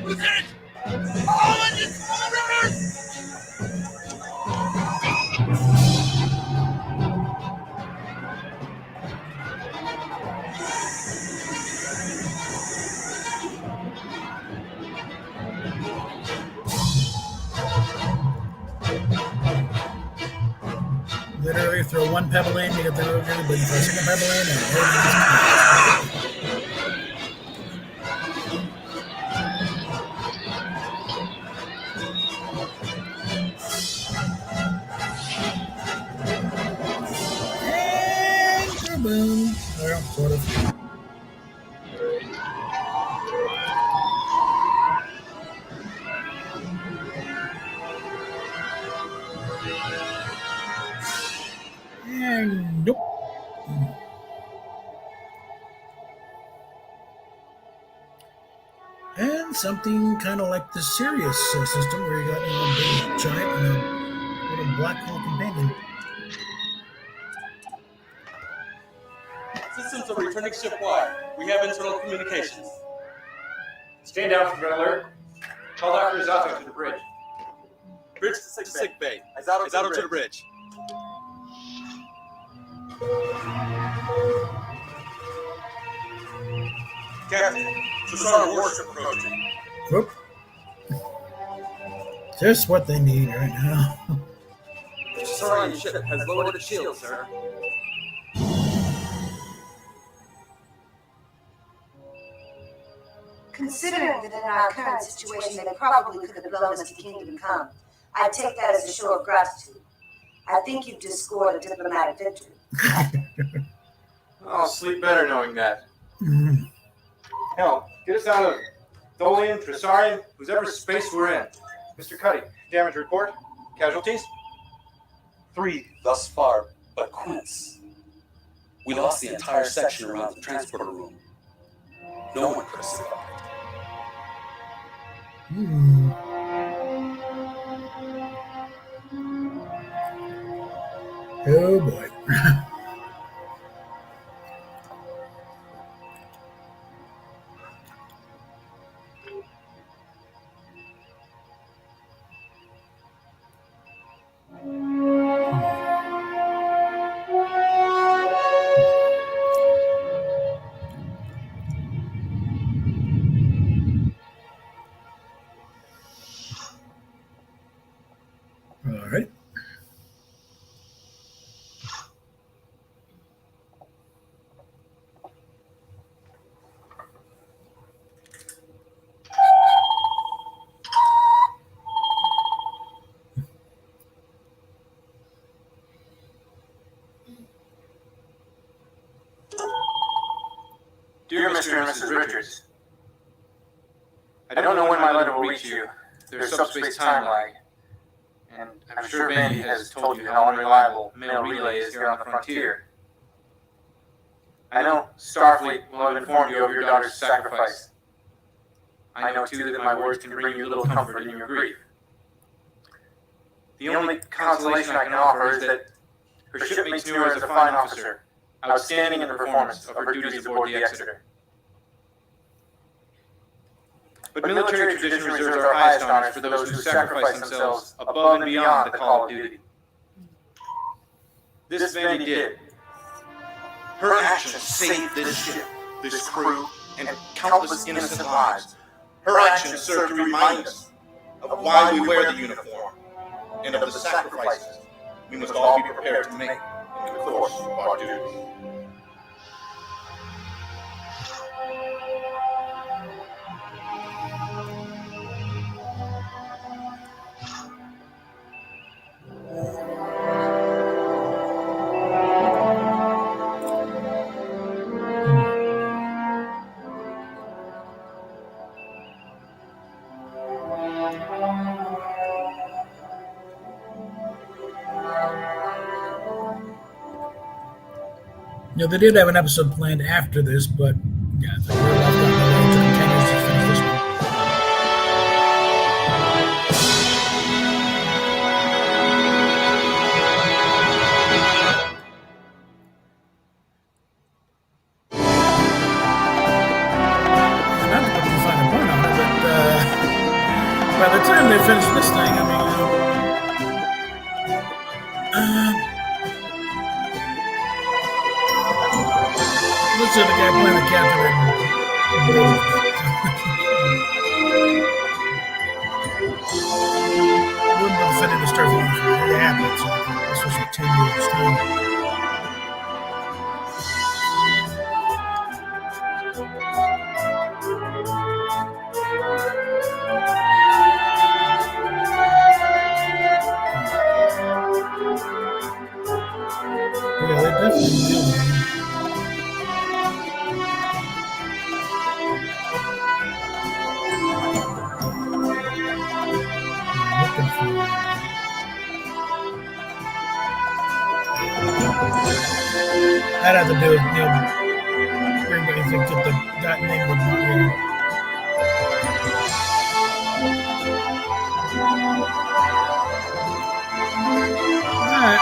Lieutenant! All engines full reverse! Literally throw one pebble in, you get the road good, but you throw a second pebble in, and everything's boom. Well, sort of. And nope. And something kind of like the Sirius system, where you got a big giant and a little black hole companion. Systems are returning ship-wide. We have internal communications. Stand down from red alert. Call Dr. Zato to the bridge. Bridge to sick bay. Zato to the bridge. Captain, Cesaro warship approaching. Whoop. Just what they need right now. The Cesarian ship has lowered its shield, sir. Considering that in our current situation they probably could have blown us to Kingdom Come, I take that as a show of gratitude. I think you've just scored a diplomatic victory. I'll sleep better knowing that. Mm-hmm. Hell, get us out of Tholian, Trisarian, whose ever space we're in. Mr. Cuddy, damage report. Casualties? 3 thus far, but Quince. We lost the entire section around the transporter room. No one could have survived. Hmm. Oh boy. All right. Dear Mr. and Mrs. Richards, I don't know when my letter will reach you. There's subspace time lag. And I'm sure Vandy has told you how unreliable mail relay is here on the frontier. I know Starfleet will have informed you of your daughter's sacrifice. I know, too, that my words can bring you little comfort in your grief. The only consolation I can offer is that Her shipmates knew her as a fine officer, outstanding in the performance of her duties aboard the Exeter. But military tradition reserves our highest honors for those who sacrifice themselves above and beyond the call of duty. This Vandy did. Her actions saved this ship, this crew, and countless innocent lives. Her actions serve to remind us of why we wear the uniform and of the sacrifices we must all be prepared to make in the course of our duties. You know, they did have an episode planned after this, but yeah, it's like real life got in the way. It took them 10 years to finish this one. And not to put too fine a point on it, but by the time they finished this thing, I mean, let's say the guy playing the captain wouldn't have fit into Starfleet for it happened, so this was for 10 years time. Yeah, they definitely nailed it. That had to do with, you know, everybody thinks that the that name would not be. Alright,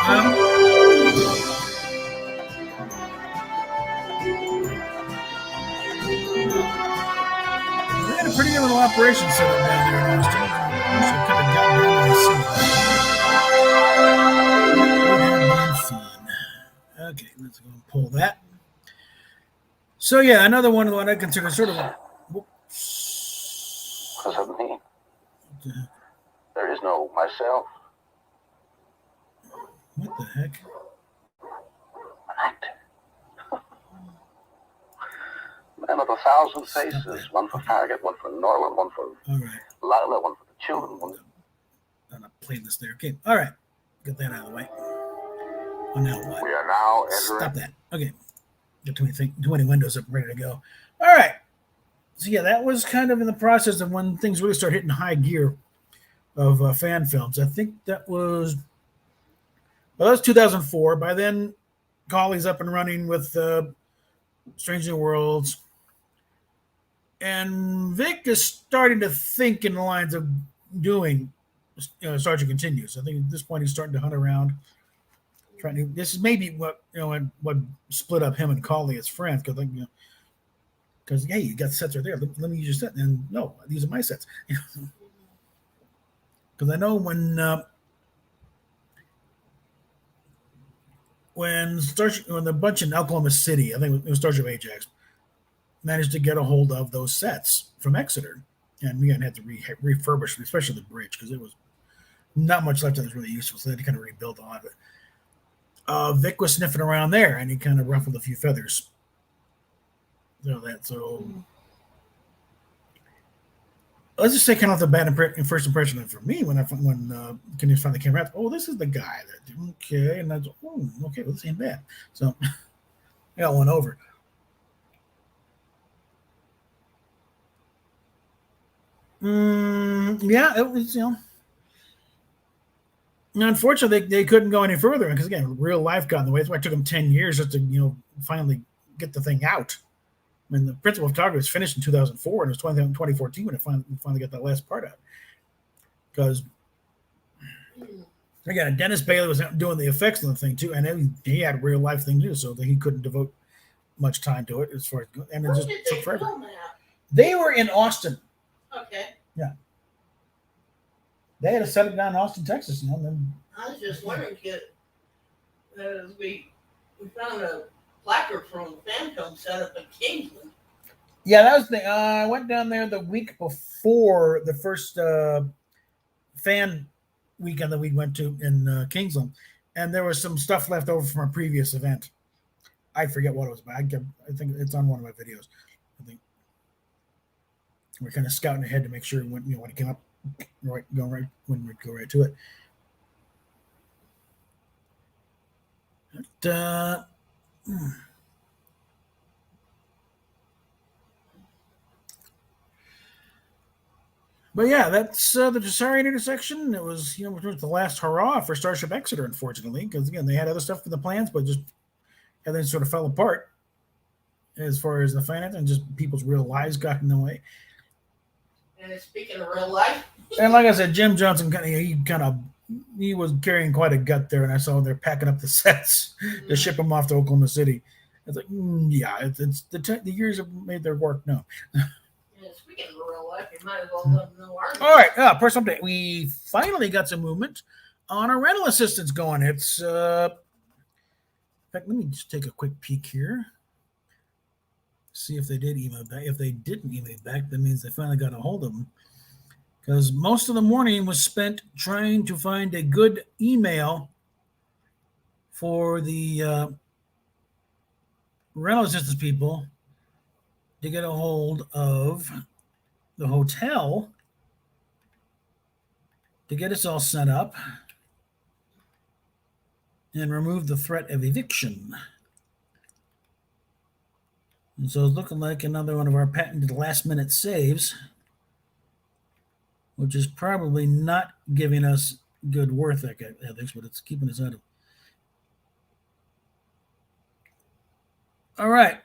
we had a pretty good little operation set up down there in Austin. We should kind of gotten down and see that. Okay, let's go and pull that. So yeah, another one I consider sort of a whoops. What does that mean? There is no myself. What the heck? An actor. Man of 1,000 faces. One for Farragut, one for Norland, one for Lila, one for the children, one. I'm not playing this there. Okay, all right. Get that out of the way. Oh, now what? We are now entering. Stop that. Okay. Got too many windows up ready to go. All right. So yeah, that was kind of in the process of when things really start hitting high gear of fan films. I think that was 2004. By then, Colley's up and running with Strange New Worlds. And Vic is starting to think in the lines of doing Star Trek Continues. I think at this point he's starting to hunt around. This is maybe what what split up him and Colley as friends, because hey, you got sets right there. Let me use your set, and no, these are my sets. Because I know when the bunch in Oklahoma City, I think it was Starship Ajax, managed to get a hold of those sets from Exeter, and we had to refurbish, especially the bridge, because it was not much left that was really useful, so they had to kind of rebuild a lot of it. Vic was sniffing around there, and he kind of ruffled a few feathers. So let's just say, kind of the bad first impression for me when Kenny finally came out. Oh, this is the guy that okay, and I was okay, well, this ain't bad. So I got one over. Yeah, it was unfortunately, they couldn't go any further because, again, real life got in the way. That's why it took them 10 years just to, finally get the thing out. I mean, the principal photography was finished in 2004, and it was 2014 when it finally got that last part out. Because Again, Dennis Bailey was doing the effects on the thing too, and he had a real life thing too, so that he couldn't devote much time to it as far as, and it just took forever. They were in Austin. Okay. Yeah. They had to set it down in Austin, Texas. Then I was just wondering, we found a placard from Famcom set up in Kingsland. Yeah, that was the thing. I went down there the week before the first fan weekend that we went to in Kingsland, and there was some stuff left over from a previous event. I forget what it was, but I think it's on one of my videos. I think we're kind of scouting ahead to make sure when it came up, when we go right to it. But yeah, that's the Desarian intersection. It was, the last hurrah for Starship Exeter, unfortunately, because again, they had other stuff for the plans, but just everything sort of fell apart as far as the finance and just people's real lives got in the way. And speaking of real life, and like I said, Jim Johnson he was carrying quite a gut there, and I saw they're packing up the sets to ship them off to Oklahoma City. It's like, yeah, it's the years have made their work known. Speaking of real life, you might as well let them know our. All right, personal update. We finally got some movement on our rental assistance going. It's in fact, let me just take a quick peek here. See if they did email back. If they didn't email back, that means they finally got a hold of them. Because most of the morning was spent trying to find a good email for the rental assistance people to get a hold of the hotel to get us all set up and remove the threat of eviction. And so it's looking like another one of our patented last-minute saves, which is probably not giving us good work ethics, but it's keeping us out of. All right.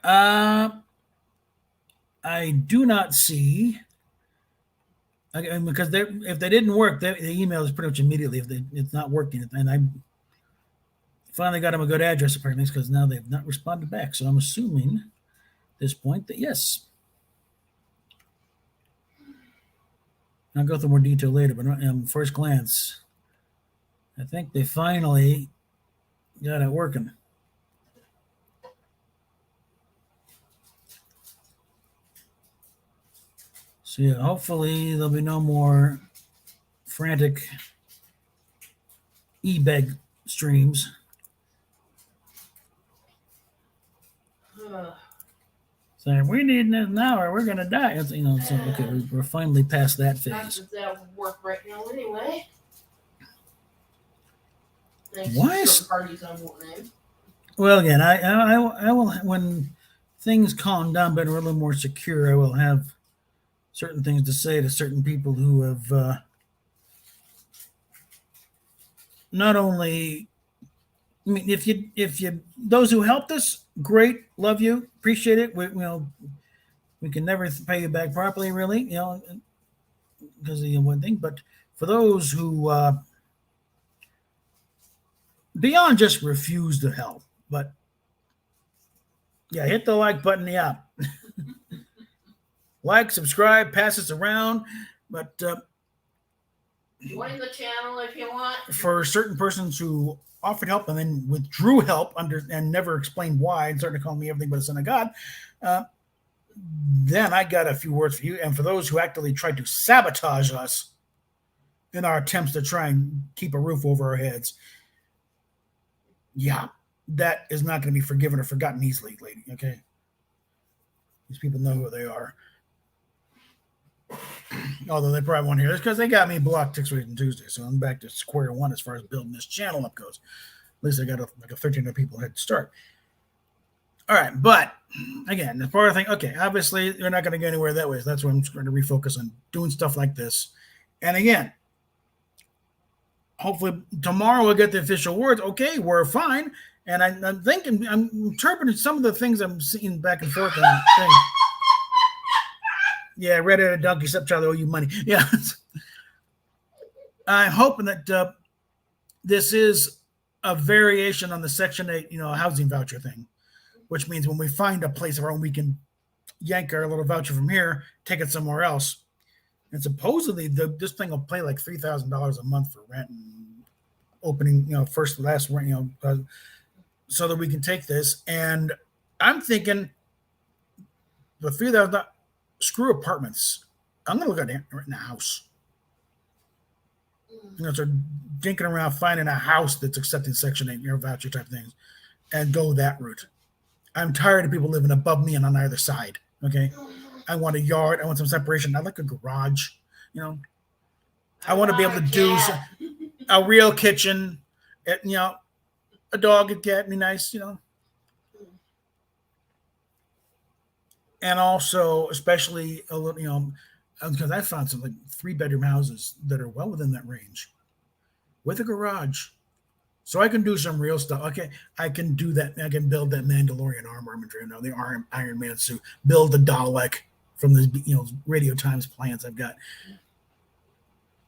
I do not see, because if they didn't work, the email is pretty much immediately if it's not working. And I finally got them a good address, apparently, because now they've not responded back. So I'm assuming at this point that yes. I'll go through more detail later, but first glance, I think they finally got it working. So yeah, hopefully there'll be no more frantic e-beg streams. Saying we need this now or we're gonna die. It's, so okay, we're finally past that phase. That would work right now anyway. Why? Parties I won't name. Well, again, I will, when things calm down, but are a little more secure, I will have certain things to say to certain people who have not only. I mean, if you those who helped us, great, love you, appreciate it. We can never pay you back properly, really, because of one thing. But for those who beyond just refuse to help, but yeah, hit the like button, yeah. Like, subscribe, pass us around, but join the channel if you want. For certain persons who offered help and then withdrew help and never explained why and started to call me everything but a son of God, then I got a few words for you. And for those who actually tried to sabotage us in our attempts to try and keep a roof over our heads, yeah, that is not going to be forgiven or forgotten easily, lady, okay? These people know who they are. Although they probably won't hear this because they got me blocked 6 weeks and Tuesday. So I'm back to square one as far as building this channel up goes. At least I got a 1,300 people head start. All right. But again, the part of the thing, okay, obviously you're not going to get anywhere that way. So that's why I'm going to refocus on doing stuff like this. And again, hopefully tomorrow we'll get the official words. Okay, we're fine. And I'm thinking, I'm interpreting some of the things I'm seeing back and forth on the thing. Yeah, Red-headed donkey stepchild owe you money. Yeah. I'm hoping that this is a variation on the Section 8, housing voucher thing, which means when we find a place of our own, we can yank our little voucher from here, take it somewhere else. And supposedly this thing will pay like $3,000 a month for rent and opening, first and last rent, so that we can take this. And I'm thinking the $3,000, screw apartments. I'm going to look at renting a house. Start dinking around finding a house that's accepting Section 8 voucher type things and go that route. I'm tired of people living above me and on either side. Okay. I want a yard. I want some separation. I like a garage. I want to be able to do a real kitchen. A dog and cat, be nice. And also, especially a little, because I found some like 3-bedroom houses that are well within that range, with a garage, so I can do some real stuff. Okay, I can do that. I can build that Mandalorian armor, the Iron Man suit, build the Dalek from the Radio Times plans I've got.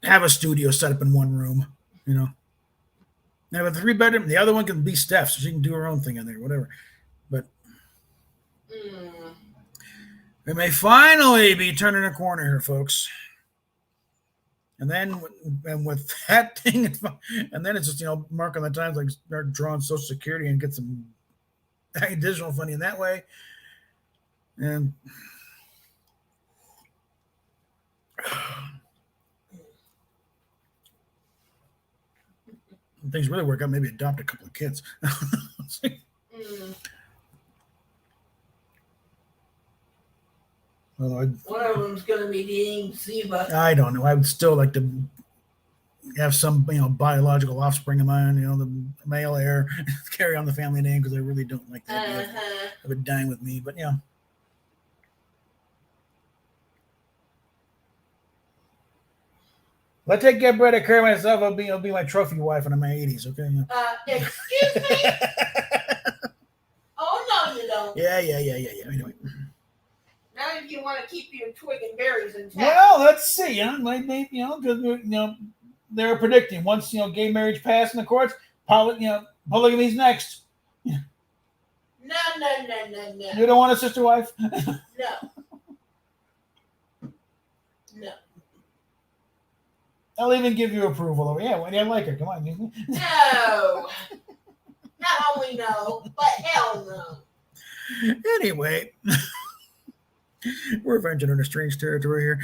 Have a studio set up in one room, Now with a 3-bedroom, the other one can be Steph, so she can do her own thing in there, whatever. But we may finally be turning a corner here, folks. And then, with that thing, and then it's just mark on the times, like start drawing Social Security and get some additional funding that way. And things really work out, maybe adopt a couple of kids. One of them's going to be named Ziva. I don't know. I would still like to have some, biological offspring of mine, the male heir, carry on the family name, because I really don't like that idea of it dying with me. But if I take good better care of myself, I'll be my trophy wife when I'm in my 80s. Okay. Excuse me. Oh no, you don't. Yeah. Anyway. Now if you want to keep your twig and berries intact. Well, let's see. Maybe because they're predicting once gay marriage passed in the courts, polygamy's next. No. You don't want a sister wife? No. I'll even give you approval. Oh, yeah, I like her. Come on. No. Not only no, but hell no. Anyway, we're venturing into strange territory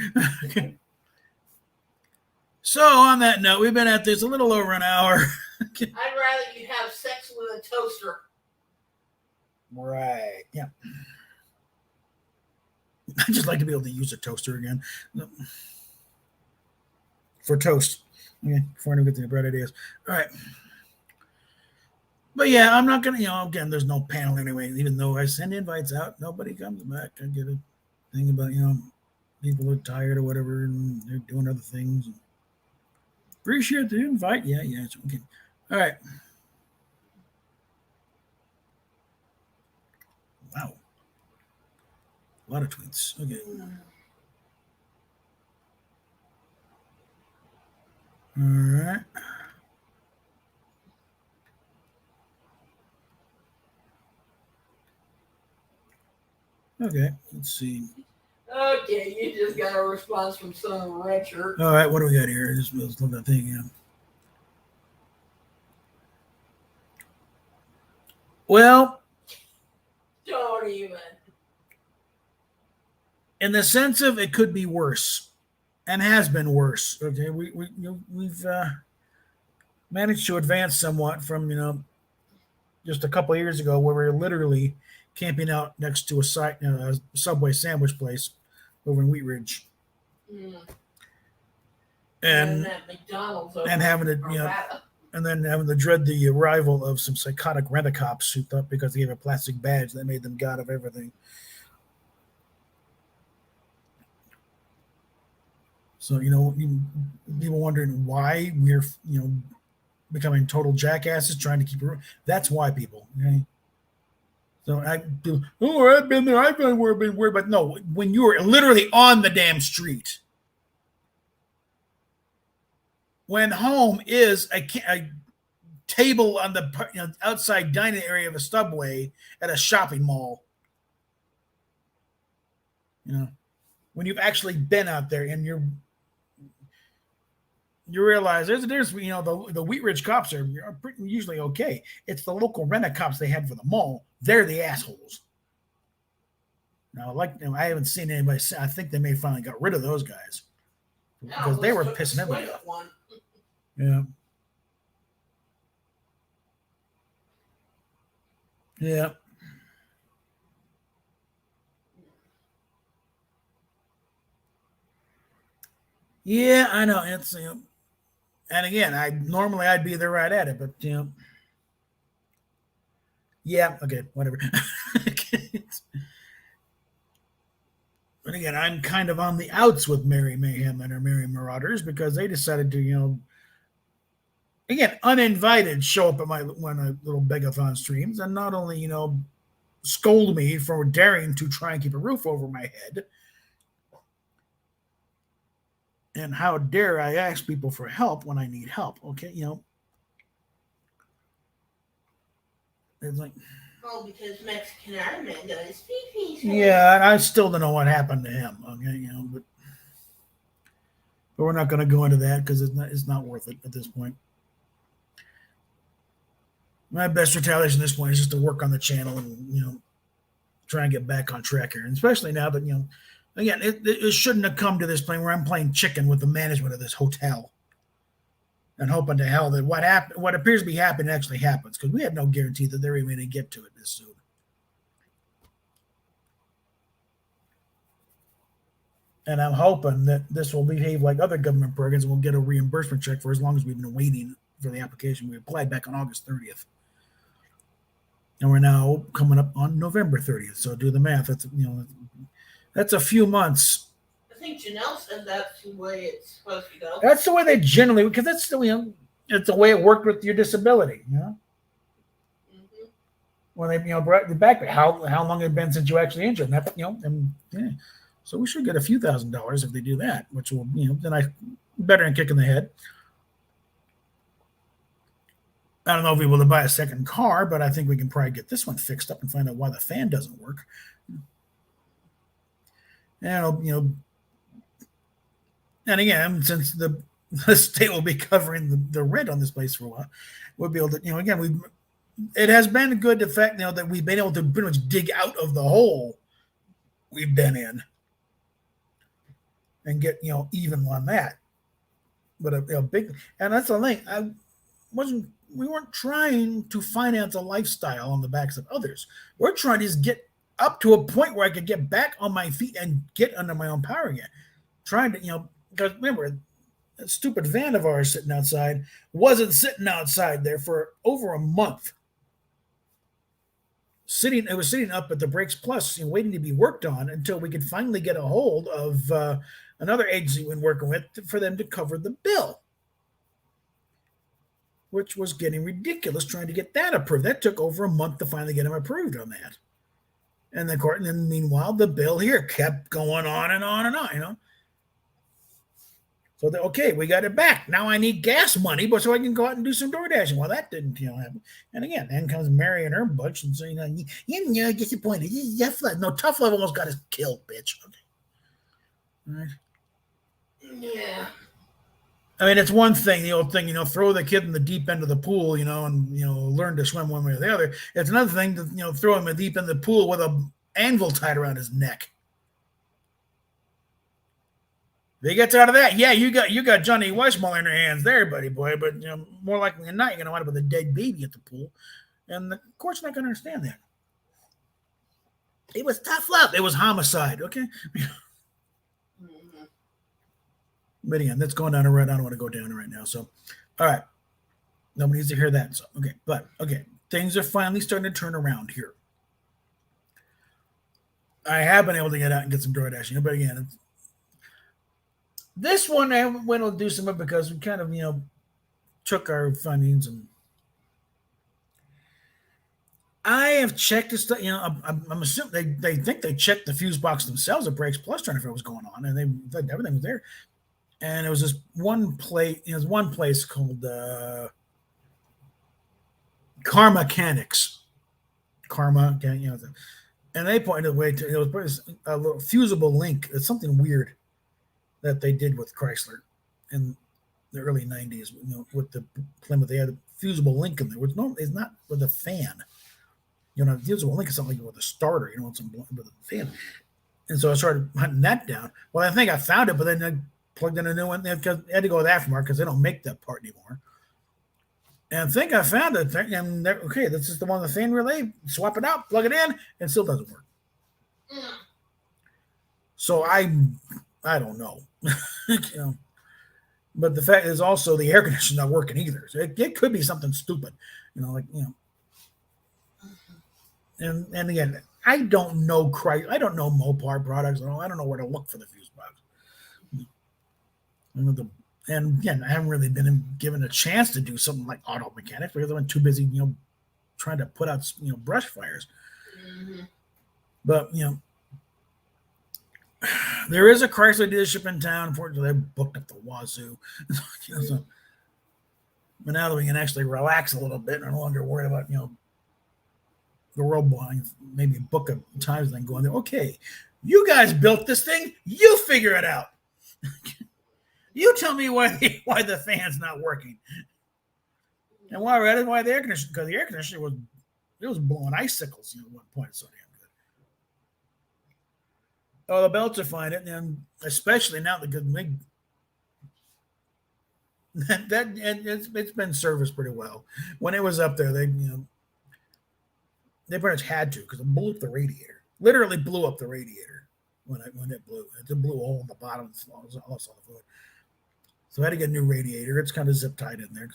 here. So, on that note, we've been at this a little over an hour. I'd rather you have sex with a toaster. Right. Yeah. I'd just like to be able to use a toaster again. For toast. Okay, before I get to the bread ideas. All right. But yeah, I'm not going to, again, there's no panel anyway. Even though I send invites out, nobody comes back. I get a thing about, people are tired or whatever, and they're doing other things. Appreciate the invite. Yeah, it's okay. All right. Wow. A lot of tweets. Okay. All right. Okay, let's see. Okay, you just got a response from some red shirt. All right, what do we got here? Let's look at that thing. Yeah. Well, don't even. In the sense of it could be worse, and has been worse. Okay, we've managed to advance somewhat from just a couple of years ago, where we were literally camping out next to a Subway sandwich place over in Wheat Ridge, and having to and then having to dread the arrival of some psychotic rent-a-cops who thought because they gave a plastic badge that made them god of everything. So people wondering why we're becoming total jackasses trying to keep it. That's why, people. Okay. So I've been there. I've been worried, but no, when you were literally on the damn street, when home is table on the outside dining area of a subway at a shopping mall. When you've actually been out there and you realize there's a difference. The Wheat Ridge cops are usually okay. It's the local rent cops they had for the mall. They're the assholes. Now, I haven't seen anybody say. I think they may finally got rid of those guys because they were pissing everybody off. Yeah. Yeah. Yeah, I know. It's and again, I'd be there right at it, but yeah, okay, whatever. But again, I'm kind of on the outs with Merry Mayhem and her Merry Marauders because they decided to, again, uninvited, show up at my little Begathon streams and not only, scold me for daring to try and keep a roof over my head. And how dare I ask people for help when I need help? Okay, it's like, because Mexican Iron Man got his feet. Yeah, and I still don't know what happened to him. Okay, but we're not going to go into that because it's not worth it at this point. My best retaliation at this point is just to work on the channel and try and get back on track here, and especially now that again, it shouldn't have come to this point where I'm playing chicken with the management of this hotel and hoping to hell that what appears to be happening actually happens, because we had no guarantee that they're even going to get to it this soon. And I'm hoping that this will behave like other government programs and we'll get a reimbursement check for as long as we've been waiting for the application. We applied back on August 30th. And we're now coming up on November 30th. So do the math. That's a few months. I think Janelle said that's the way it's supposed to go. That's the way they generally, because that's the it's the way it worked with your disability. Mm-hmm. When they brought you back, how long had it been since you actually injured? And that, So we should get a few $1,000s if they do that, which will then I better than kicking the head. I don't know if we will buy a second car, but I think we can probably get this one fixed up and find out why the fan doesn't work. And and again, since the state will be covering the rent on this place for a while, we'll be able to, again, it has been a good effect that we've been able to pretty much dig out of the hole we've been in and get, even on that. But a big, and that's the thing. We weren't trying to finance a lifestyle on the backs of others. We're trying to just get up to a point where I could get back on my feet and get under my own power again. Trying to, because remember, that stupid van of ours sitting outside wasn't sitting outside there for over a month. It was sitting up at the Brakes Plus, waiting to be worked on until we could finally get a hold of another agency we've been working with for them to cover the bill, which was getting ridiculous trying to get that approved. That took over a month to finally get them approved on that. And the court, and then meanwhile, the bill here kept going on and on and on, So okay, we got it back. Now I need gas money, but so I can go out and do some door dashing. Well, that didn't happen. And again, then comes Mary and her bunch and saying, disappointed. No, Tough Love almost got us killed, bitch. Okay. All right. Yeah. I mean, it's one thing, the old thing, throw the kid in the deep end of the pool, and learn to swim one way or the other. It's another thing to, throw him in the deep end of the pool with a anvil tied around his neck. If he gets out of that, yeah, you got Johnny Weissmuller in your hands there, buddy boy. But more likely than not, you're gonna wind up with a dead baby at the pool, and the court's not gonna understand that. It was tough love. It was homicide. Okay. But again, that's going down a road I don't want to go down right now. So, all right. Nobody needs to hear that. So, okay. Things are finally starting to turn around here. I have been able to get out and get some door dashing, but again, this one I went to do some of because we kind of, took our fundings, and I have checked this stuff. I'm assuming they think they checked the fuse box themselves at Brakes Plus trying to figure out what's going on, and everything was there. And it was this one place, one place called car mechanics. Karma, and they pointed way to it was a little fusible link. It's something weird that they did with Chrysler in the early '90s. With the Plymouth, they had a fusible link in there, which no, is not with a fan. Fusible link is something like with a starter. It's with a fan. And so I started hunting that down. Well, I think I found it, but then I plugged in a new one because I had to go with aftermarket because they don't make that part anymore. And I think I found it. And okay, this is the one with the fan relay. Swap it out, plug it in, and it still doesn't work. So I don't know. But the fact is also the air conditioner's not working either. So it could be something stupid, And again, I don't know I don't know Mopar products at all. I don't know where to look for the fuse box. And again, I haven't really been given a chance to do something like auto mechanics because I've been too busy, trying to put out, brush fires. Mm-hmm. But there is a Chrysler dealership in town. Unfortunately, they're booked up the wazoo. So, but now that we can actually relax a little bit and no longer worry about the world buying, maybe book a times and then go in there. Okay, you guys built this thing. You figure it out. You tell me why the fan's not working. And why the air conditioner? Because the air conditioner was blowing icicles at one point. So damn good. Oh, the belts are fine, and especially now that it's been serviced pretty well. When it was up there, they pretty much had to because it blew up the radiator. Literally blew up the radiator when it blew. It blew a hole in the bottom. Lost all the fluid. So I had to get a new radiator. It's kind of zip tied in there,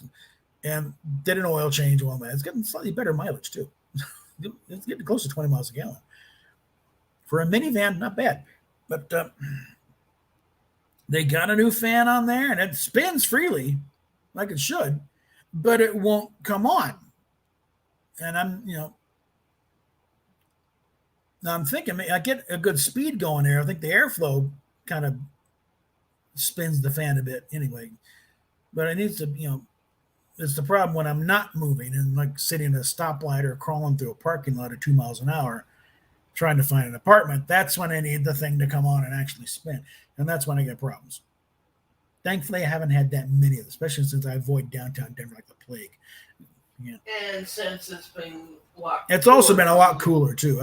and did an oil change on that. It's getting slightly better mileage too. It's getting close to 20 miles a gallon for a minivan. Not bad, but they got a new fan on there, and it spins freely, like it should, but it won't come on. And I'm thinking I get a good speed going there. I think the airflow kind of spins the fan a bit anyway. But it needs to, it's the problem when I'm not moving and like sitting at a stoplight or crawling through a parking lot at 2 miles an hour trying to find an apartment. That's when I need the thing to come on and actually spin. And that's when I get problems. Thankfully, I haven't had that many, especially since I avoid downtown Denver like the plague. Yeah. And since it's been it's also been a lot cooler too.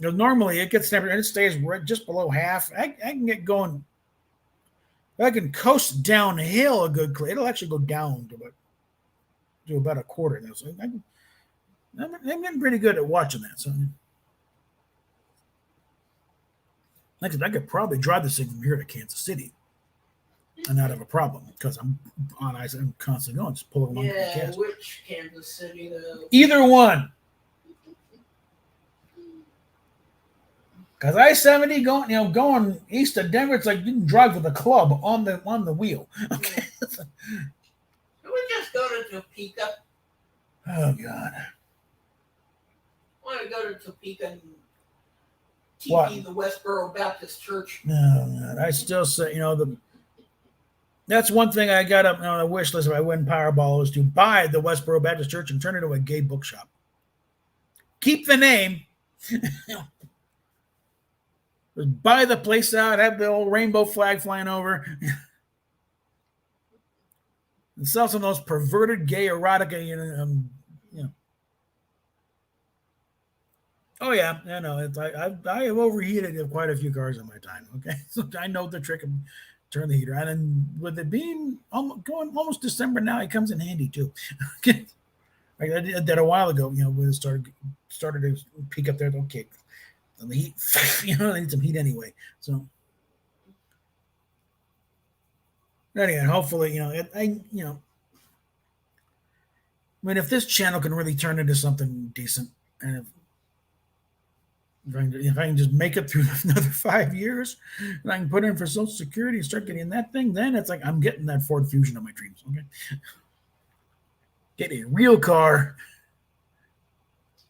Normally it gets temperature and it stays right just below half. I can get going. I can coast downhill a good. It'll actually go down to about a quarter now. So I'm getting pretty good at watching that. So I could probably drive this thing from here to Kansas City and not have a problem because I'm on ice. I'm constantly going, just pull it along. Yeah, which Kansas City though? Either one. Because I-70 going east of Denver, it's like you can drive with a club on the wheel. Okay. Can we just go to Topeka? Oh God. I want to go to Topeka and What? the Westboro Baptist Church. No, I still say that's one thing I got up on a wish list if I win Powerball was to buy the Westboro Baptist Church and turn it into a gay bookshop. Keep the name. Just buy the place out, have the old rainbow flag flying over, and sell some of those perverted gay erotica. Oh yeah, I know. I have overheated quite a few cars in my time. Okay, so I know the trick of turn the heater on, and with it being going almost December now, it comes in handy too. Okay, I did that a while ago. When it started to peak up there. Okay. And the heat, I need some heat anyway. So, anyway, hopefully, if this channel can really turn into something decent, and if I can just make it through another 5 years, and I can put in for Social Security and start getting that thing, then it's like I'm getting that Ford Fusion of my dreams. Okay, get a real car.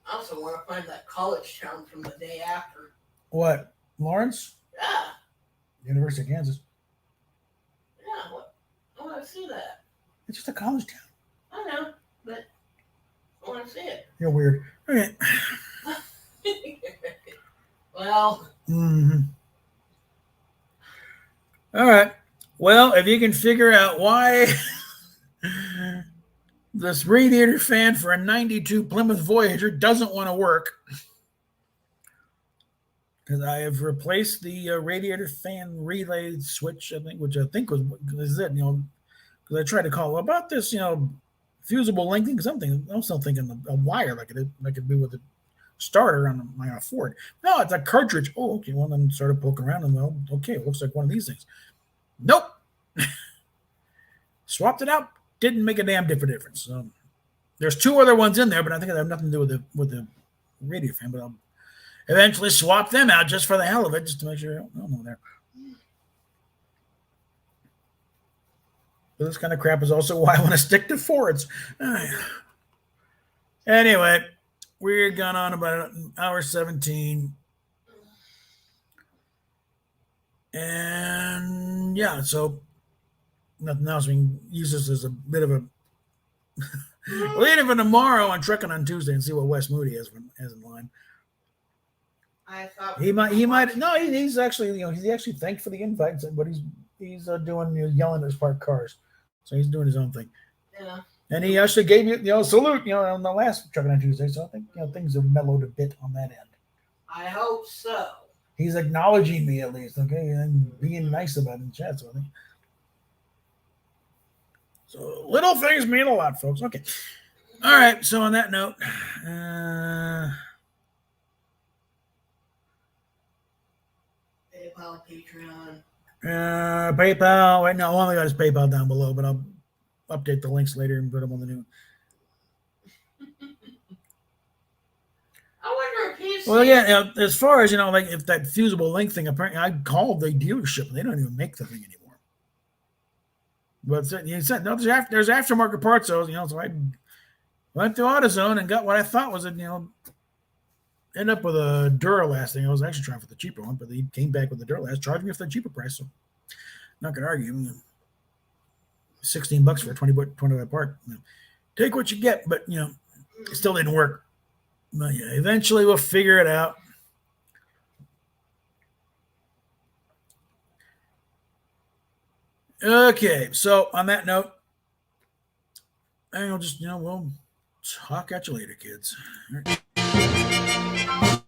I also want to find that college town from the day after. What? Lawrence? Yeah. University of Kansas. Yeah, I want to see that. It's just a college town. I know, but I want to see it. You're weird. Okay. Well. Mm-hmm. All right. Well, if you can figure out why this radiator fan for a 92 Plymouth Voyager doesn't want to work, because I have replaced the radiator fan relay switch, I think, which I think was it, because I tried to call about this, fusible linking something. I'm still thinking a wire like it could be with a starter on my Ford. No, it's a cartridge. Oh, okay. Well, then started poking around and okay, it looks like one of these things. Nope. Swapped it out. Didn't make a damn difference. There's two other ones in there, but I think they have nothing to do with the radio fan. But I'll eventually swap them out just for the hell of it, just to make sure I don't know there. But this kind of crap is also why I want to stick to Fords. Anyway, we're gone on about an hour 17. And yeah, so nothing else. We can use this as a bit of a lead in for tomorrow and Trekking on Tuesday and see what Wes Moody has in line. I thought He might. No, he's actually, he actually thanked for the invite, but he's doing yelling at his parked cars, so he's doing his own thing. Yeah. And he actually gave you salute on the last Trekking on Tuesday, so I think things have mellowed a bit on that end. I hope so. He's acknowledging me at least, okay, and being nice about it in chat. So I think so. Little things mean a lot, folks. Okay, all right. So on that note, PayPal, Patreon. PayPal. Right now, I only got his PayPal down below, but I'll update the links later and put them on the new. I wonder if he's. Well, yeah. As far as like if that fusible link thing, apparently I called the dealership and they don't even make the thing anymore. But he said no, there's aftermarket parts. So so I went to AutoZone and got what I thought was end up with a Duralast thing. I was actually trying for the cheaper one, but they came back with the Duralast, charged me for the cheaper price. So not gonna argue. $16 for a 20 part. Take what you get, but it still didn't work. But yeah, eventually we'll figure it out. Okay, so on that note, I'll just we'll talk at you later, kids. All right.